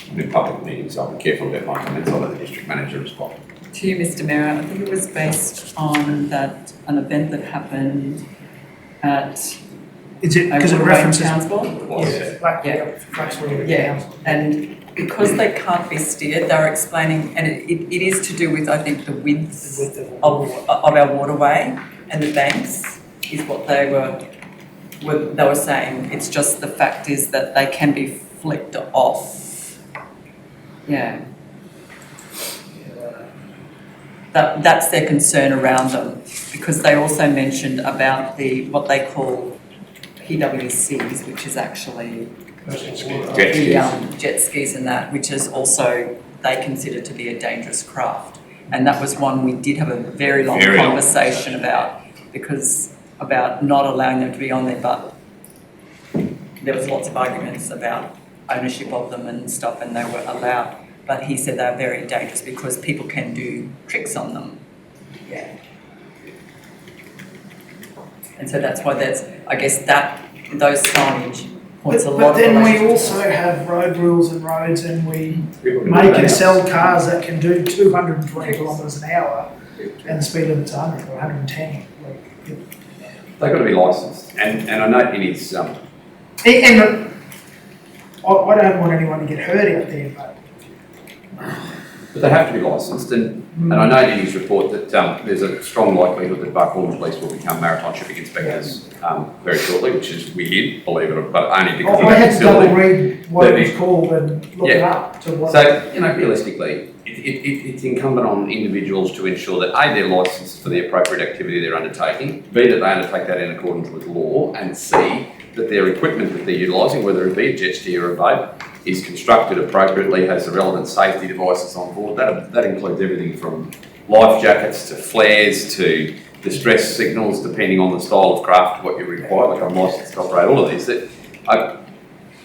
I'm in public meetings, so I'll be careful about my comments. I'll let the district manager respond. To you, Mr. Mayor, I think it was based on an event that happened at Is it because it references? Townsville. Yeah, and because they can't be steered, they're explaining, and it is to do with, I think, the width of our waterway and the banks is what they were saying. It's just the fact is that they can be flicked off. Yeah. That's their concern around them, because they also mentioned about what they call PWCs, which is actually jet skis and that, which is also they consider to be a dangerous craft. And that was one we did have a very long conversation about, about not allowing them to be on there, but there was lots of arguments about ownership of them and stuff, and they were allowed. But he said they're very dangerous because people can do tricks on them. Yeah. And so that's why I guess those signage points a lot. But then we also have road rules and roads, and we make and sell cars that can do 220 kilometres an hour, and the speed limit's 100 or 110. They've got to be licensed, and I know in his I don't want anyone to get hurt out there, but they have to be licensed, and I know in his report that there's a strong likelihood that Barclaw Police will become maritime shipping inspectors very shortly, which is weird, believe it or not, but only because I had to double read what it was called and look it up to what. So, realistically, it's incumbent on individuals to ensure that A, they're licensed for the appropriate activity they're undertaking, B, that they undertake that in accordance with law, and C, that their equipment that they're utilising, whether it be a jet ski or a boat, is constructed appropriately, has the relevant safety devices on board. That includes everything from life jackets to flares to distress signals, depending on the style of craft, what you require, like I'm licensed to operate all of this.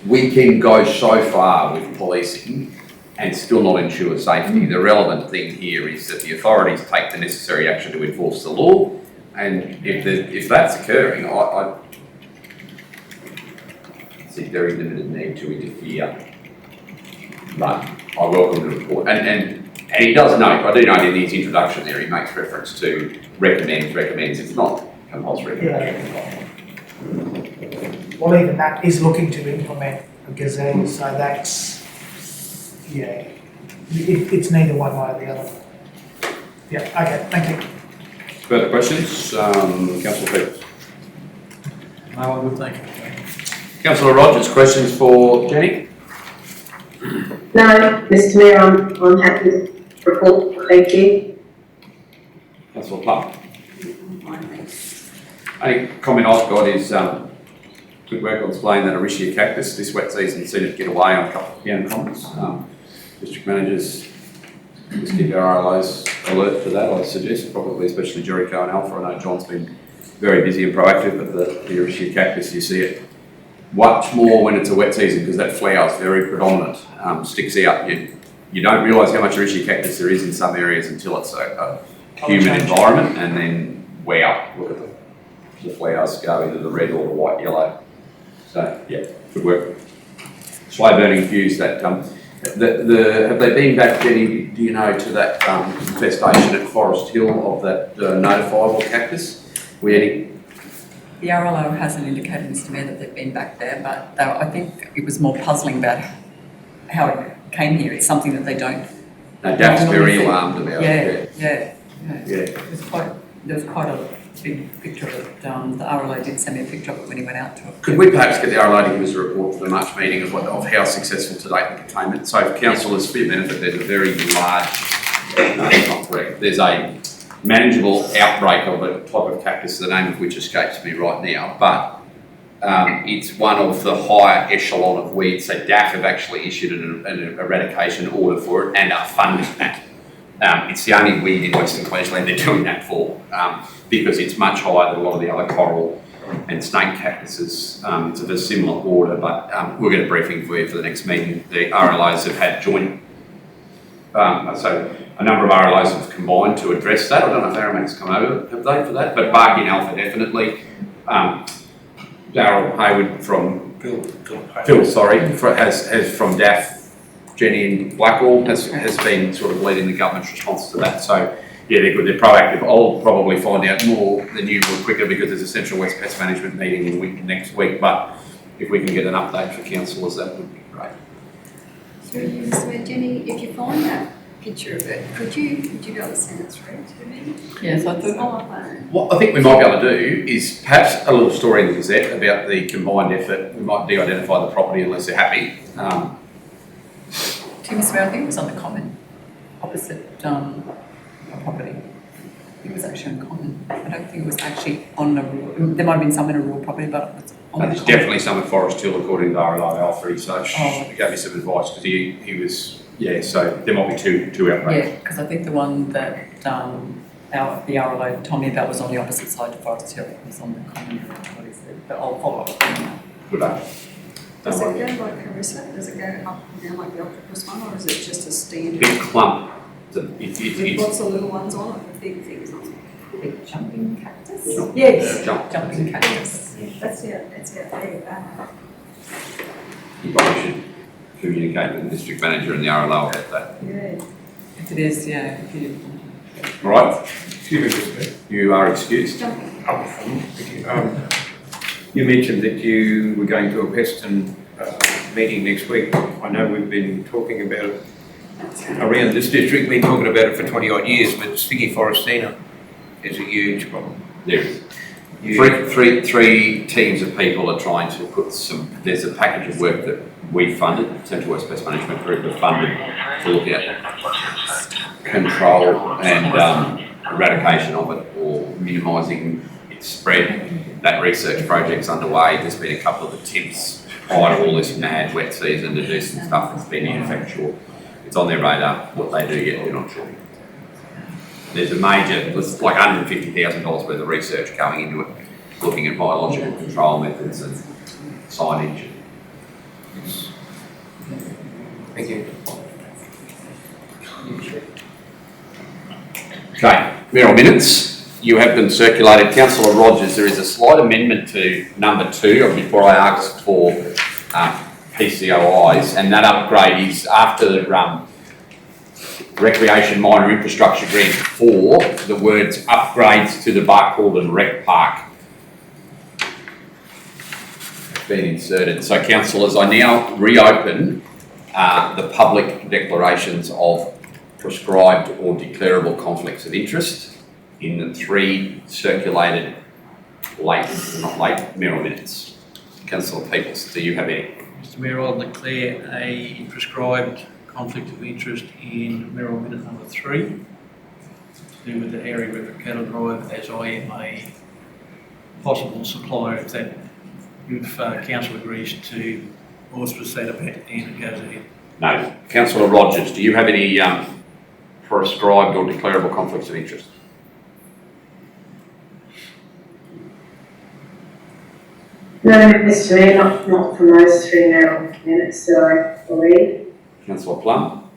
We can go so far with policing and still not ensure safety. The relevant thing here is that the authorities take the necessary action to enforce the law, and if that's occurring, I see very limited need to interfere. But I welcome the report, and And he does note, I do note in his introduction there, he makes reference to recommends, it's not compulsory. Well, even that is looking to implement a gazelle, so that's, it's neither one way or the other. Yeah, okay, thank you. Further questions? Councillor Peters. No, I would thank you. Councillor Rogers, questions for Jenny? No, Mr Mayor, I'm happy with the report, thank you. Councillor Plum. Fine, thanks. Only comment I've got is good work on displaying that Arisia cactus this wet season, seen it get away on a couple of PM comments. District managers, just keep our RLOs alert to that, I suggest, probably especially Jericho and Alpha. I know John's been very busy and proactive, but the Arisia cactus, you see it much more when it's a wet season because that flower is very predominant, sticks out. You don't realise how much Arisia cactus there is in some areas until it's a humid environment, and then wow, look at the flowers go either the red or the white yellow. So yeah, good work. Slow burning fuse that have they been back, Jenny, do you know, to that infestation at Forest Hill of that notifiable cactus? The RLO hasn't indicated, Mr Mayor, that they've been back there, but I think it was more puzzling about how it came here. It's something that they don't. No, Daph's very alarmed about it. Yeah. There was quite a big picture of it. The RLO did send me a picture of it when he went out to it. Could we perhaps get the RLO to give us a report for the March meeting of how successful to date the containment? So for councillors, for your benefit, there's a very large, no, that's not correct, there's a manageable outbreak of a type of cactus, the name of which escapes me right now, but it's one of the higher echelon of weeds. So DAF have actually issued an eradication order for it and are funding that. It's the only weed in Western Queensland they're doing that for, because it's much higher than a lot of the other coral and snake cactuses. It's of a similar order, but we'll get a briefing for you for the next meeting. The RLOs have had joint, so a number of RLOs have combined to address that. I don't know if Aramax come over, have they, for that? But Barking Alpha definitely. Darryl Hayward from Phil, has from DAF. Jenny and Blackwall has been sort of leading the government's response to that. So yeah, they're good, they're proactive. I'll probably find out more than you will quicker because there's a Central West Pest Management meeting next week. But if we can get an update for councillors, that would be great. So, Mr Mayor, Jenny, if you find that picture of it, could you be able to send it through to me? Yes, I thought. What I think we might be able to do is perhaps a little story in the Gazette about the combined effort. We might de-identify the property unless they're happy. Mr Mayor, I think it was on the common, opposite a property. It was actually on common. I don't think it was actually on a rural, there might have been some in a rural property, but it was on the There's common. definitely some at Forest Hill according to RLO Alfred, so he Oh. gave me some advice because he was, so there might be two outbreaks. Yeah, because I think the one that the RLO told me about was on the opposite side to Forest Hill. It was on the common, what he said, but I'll follow up with him. Good day. Does it go like Carissa? Does it go up and down like the octopus one, or is it just a standard? Big clump. With lots of little ones on it, the big things on it? Big jumping cactus? Yes. Jumping cactus. That's it, there. You probably should communicate with the district manager and the RLO about that. Yeah. If it is, yeah. If you, All right, Excuse me, Mr. Mayor. you are excused. You mentioned that you were going to a Western meeting next week. I know we've been talking about it around this district, been talking about it for 20 odd years, but Stingy Forestina is a huge problem. There is. Three teams of people are trying to put there's a package of work that we funded, Central West Pest Management Group have funded to look at control and eradication of it or minimising its spread. That research project's underway. There's been a couple of attempts prior to all this mad wet season to do some stuff that's been ineffectual. It's on their radar. What they do yet, we're not sure. There's a major, there's like $150,000 worth of research going into it, looking at biological control methods and signage. Thank you. Okay, Mayoral minutes. You have them circulated. Councillor Rogers, there is a slight amendment to number 2 before I asked for PCOIs, and that upgrade is after recreation minor infrastructure grant for the words upgrades to the Barcaldine Rec Park. It's been inserted. So councillors, I now reopen the public declarations of prescribed or declarable conflicts of interest in the 3 circulated mayoral minutes. Councillor Peoples, do you have any? Mr Mayor, I'll declare a prescribed conflict of interest in mayoral minute number 3 to do with the area River Cattle Drive, as I am a possible supplier if council agrees to auspice that event and it goes ahead. No. Councillor Rogers, do you have any prescribed or declarable conflicts of interest? No, Mr Mayor, not from those 3 mayoral minutes that I believe. Councillor Plum?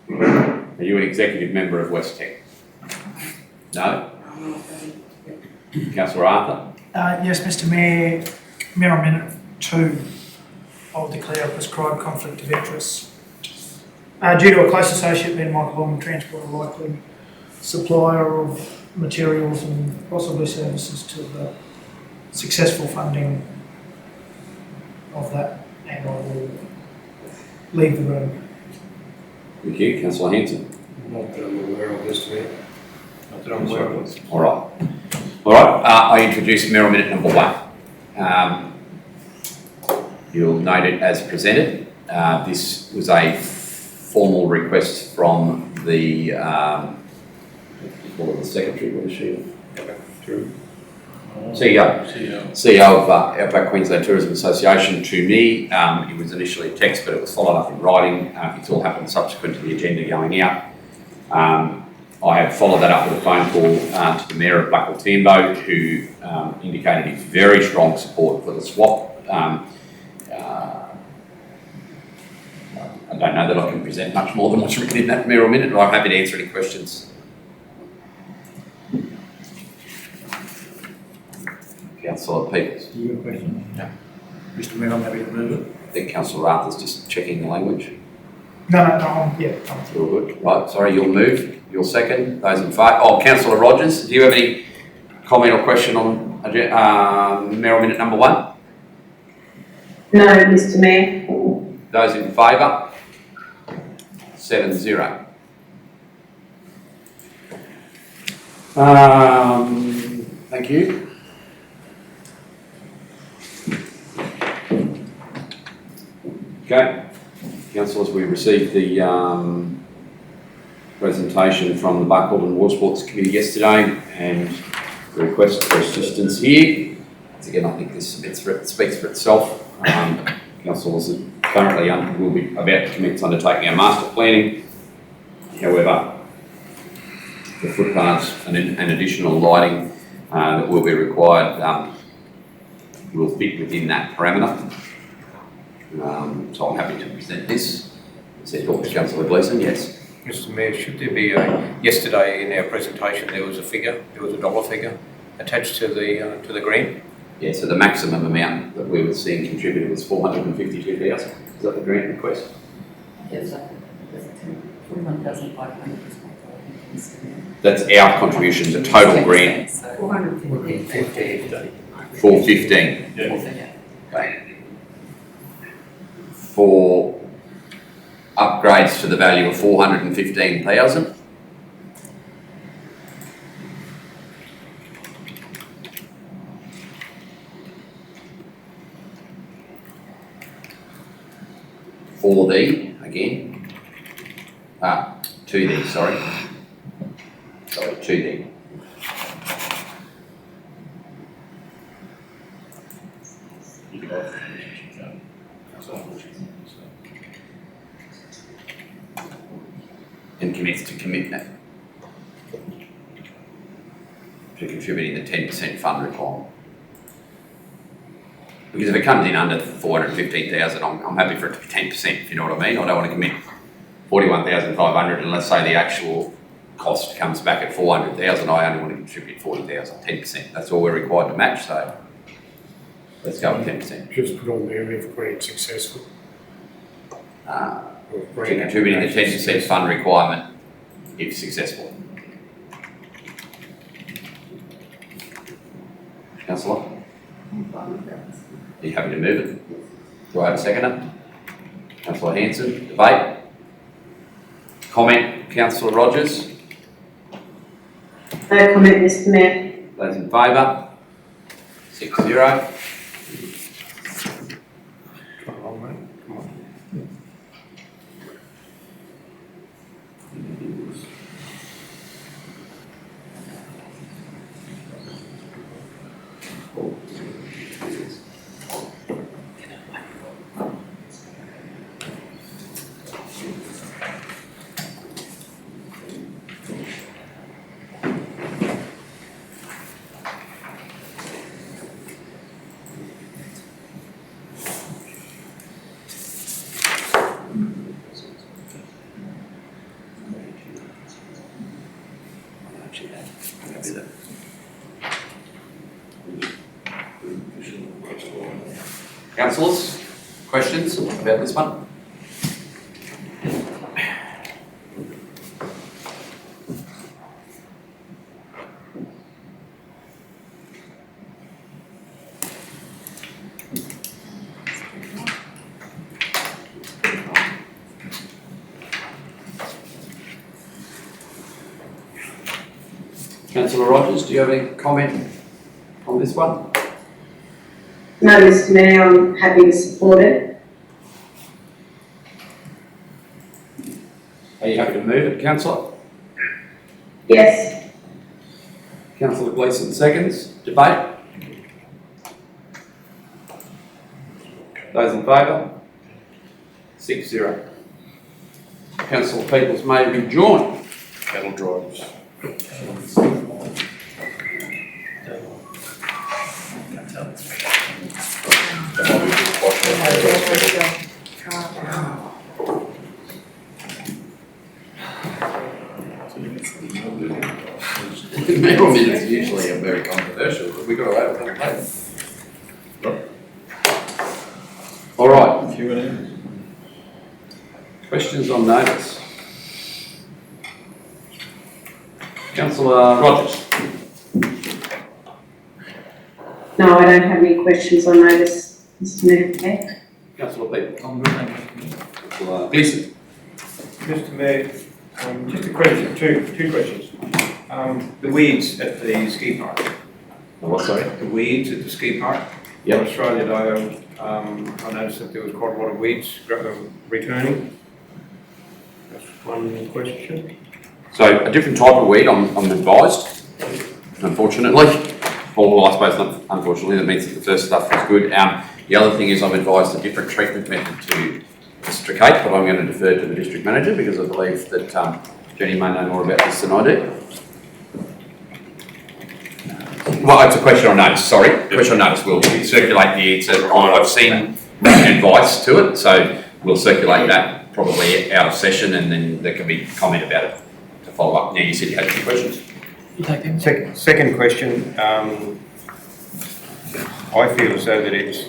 Are you an executive member of West Tech? No? Councillor Arthur? Yes, Mr Mayor, mayoral minute 2, I'll declare a prescribed conflict of interest. Due to a close associate, me and Michael Long Transport are likely supplier of materials and possibly services to the successful funding of that, and I will leave the room. Thank you. Councillor Hanson? Not that I'm aware of, Mr Mayor. Not that I'm aware of. All right. I introduce mayoral minute number 1. You'll note it as presented. This was a formal request from the secretary, what is she? CEO of Outback Queensland Tourism Association to me. It was initially a text, but it was followed up in writing. It's all happened subsequent to the agenda going out. I have followed that up with a phone call to the Mayor of Blackall Tambo, who indicated his very strong support for the swap. I don't know that I can present much more than what's written in that mayoral minute, but I'm happy to answer any questions. Councillor Peoples. Do you have a question? No. Mr Mayor, I'm happy to move it. I think Councillor Arthur's just checking the language. No, yeah. You're good. Right, sorry, you'll move. You'll second. Those in favour. Oh, Councillor Rogers, do you have any comment or question on mayoral minute number 1? No, Mr Mayor. Those in favour? 7-0. Thank you. Okay, councillors, we received the presentation from the Barcaldine Water Sports Committee yesterday and the request for assistance here. Once again, I think this speaks for itself. Councillors are currently will be about to commence undertaking our master planning. However, the footpaths and additional lighting that will be required will fit within that parameter. So I'm happy to present this. Talk to Councillor Gleeson, yes. Mr Mayor, should there be yesterday in our presentation there was a dollar figure attached to the grant? Yeah, so the maximum amount that we were seeing contributed was 452,000. Is that the grant request? Yes, 41,500. That's our contribution to total grant. 450. 415. Yeah. Okay. For upgrades to the value of 415,000. For the, again, to the, sorry, to the. And commits to commitment to contributing the 10% fund requirement. Because if it comes in under 415,000, I'm happy for it to be 10%, if you know what I mean. I don't want to commit 41,500 and let's say the actual cost comes back at 400,000, I only want to contribute 40,000, 10%. That's all we're required to match, so let's go with 10%. Just put on there if grant successful. of to green contributing the 10% applications. fund requirement if successful. Councillor? Are you happy to move it? Do I have a seconder? Councillor Hanson, debate? Comment, Councillor Rogers? No comment, Mr Mayor. Those in favour? 6-0. Come on, mate, come on. Councillors, questions about this one? Councillor Rogers, do you have any comment on this one? No, Mr Mayor, I'm happy to support it. Are you happy to move it, Councillor? Yes. Councillor Gleeson seconds. Debate? Those in favour? 6-0. Councillor Peoples may rejoin. Cattle drivers. Mayoral minutes usually are very controversial, but we've got to overcome that. All right. Q&A. Questions on notice? Councillor Rogers. No, I don't have any questions on notice, Mr Mayor. Councillor Peoples. Councillor Gleeson. Mr Mayor, just a question, two questions. The weeds at the ski park. What, sorry? The weeds at the ski park. Yep. On Australia Day, I noticed that there was quite a lot of weeds returning. That's one question. So a different type of weed, I'm advised, unfortunately. Or I suppose not unfortunately, that means that the first stuff was good. The other thing is I've advised a different treatment method to districate, but I'm going to defer to the district manager because I believe that Jenny may know more about this than I do. Well, it's a question on notice, sorry. Question on notice, we'll circulate I've seen advice to it, so we'll circulate that probably out of session and then there can be comment about it to follow up. Now, you said you had a few questions. Second question, I feel as though it's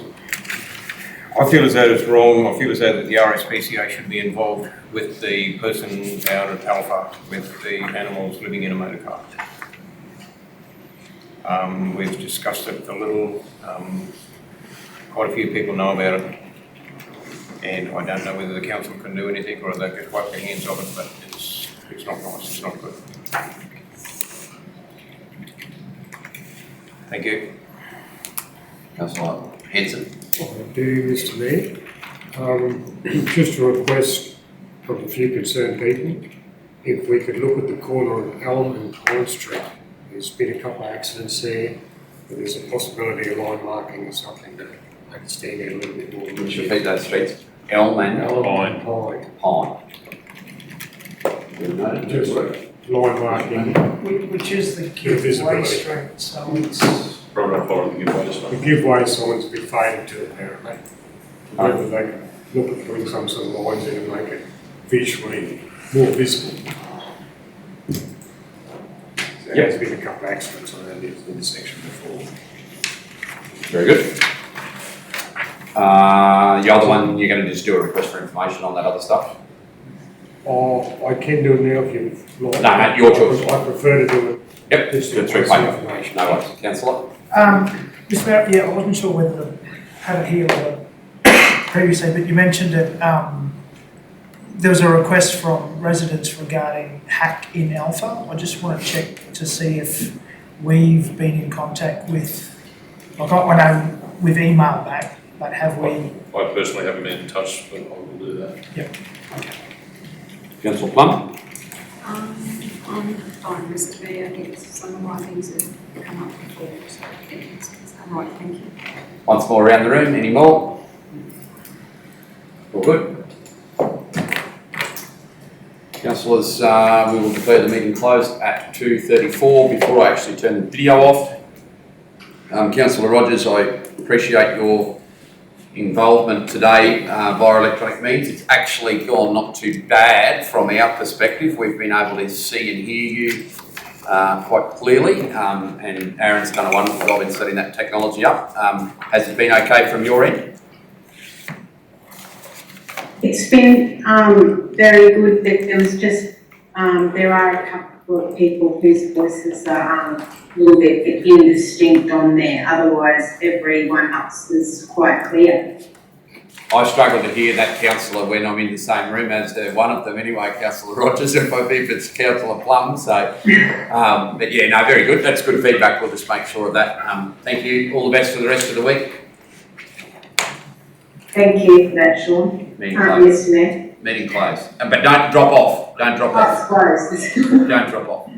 wrong. I feel as though that the RSPCA should be involved with the person out at Alpha with the animals living in a motor car. We've discussed it a little. Quite a few people know about it, and I don't know whether the council can do anything or they could wipe their hands of it. But it's not nice. It's not good. Thank you. Councillor Hanson. I do, Mr Mayor. Just a request from a few concerned people, if we could look at the corner of Elm and Pine Street. There's been a couple of accidents there, but there's a possibility of line marking or something to understand it a little bit more. Would you repeat those streets? Elm and Pine. Pine. Just line marking. Which is the Visibility. Giveaway Street, so it's. Probably not following the giveaway stuff. The giveaway sign's a bit faded to apparently. Whether they can look at putting some sort of lines in and make it visually more visible. There has been a couple of accidents on that intersection before. Very good. The other one, you're going to just do a request for information on that other stuff? I can do it now if you like. No, mate, your choice. I prefer to do it. Yep, Just good in through case paper. information. No worries. Councillor? Mr. Mayor, yeah, I wasn't sure whether to have it here or previously, but you mentioned that there was a request from residents regarding hack in Alpha. I just want to check to see if we've been in contact with, like, I know we've emailed back, but have we? I personally haven't been in touch, but I will do that. Yep, okay. Councillor Plum? I'm fine, Mr. Mayor, I think some of my things have come up before, so it's all right, thank you. Once more around the room, any more? All good? Councillors, we will declare the meeting closed at 2:34. Before I actually turn the video off, Councillor Rogers, I appreciate your involvement today via electronic means. It's actually gone not too bad from our perspective. We've been able to see and hear you quite clearly, and Aaron's done a wonderful job in setting that technology up. Has it been okay from your end? It's been very good. There was just there are a couple of people whose voices are a little bit indistinct on there. Otherwise, everyone else is quite clear. I struggle to hear that, councillor, when I'm in the same room as one of them anyway, Councillor Rogers, if it's Councillor Plum. So, but yeah, no, very good. That's good feedback. We'll just make sure of that. Thank you. All the best for the rest of the week. Thank you for that, Sean. Meeting closed. Yes, Mayor. Meeting closed. But don't drop off. Don't drop off. That's closed. Don't drop off.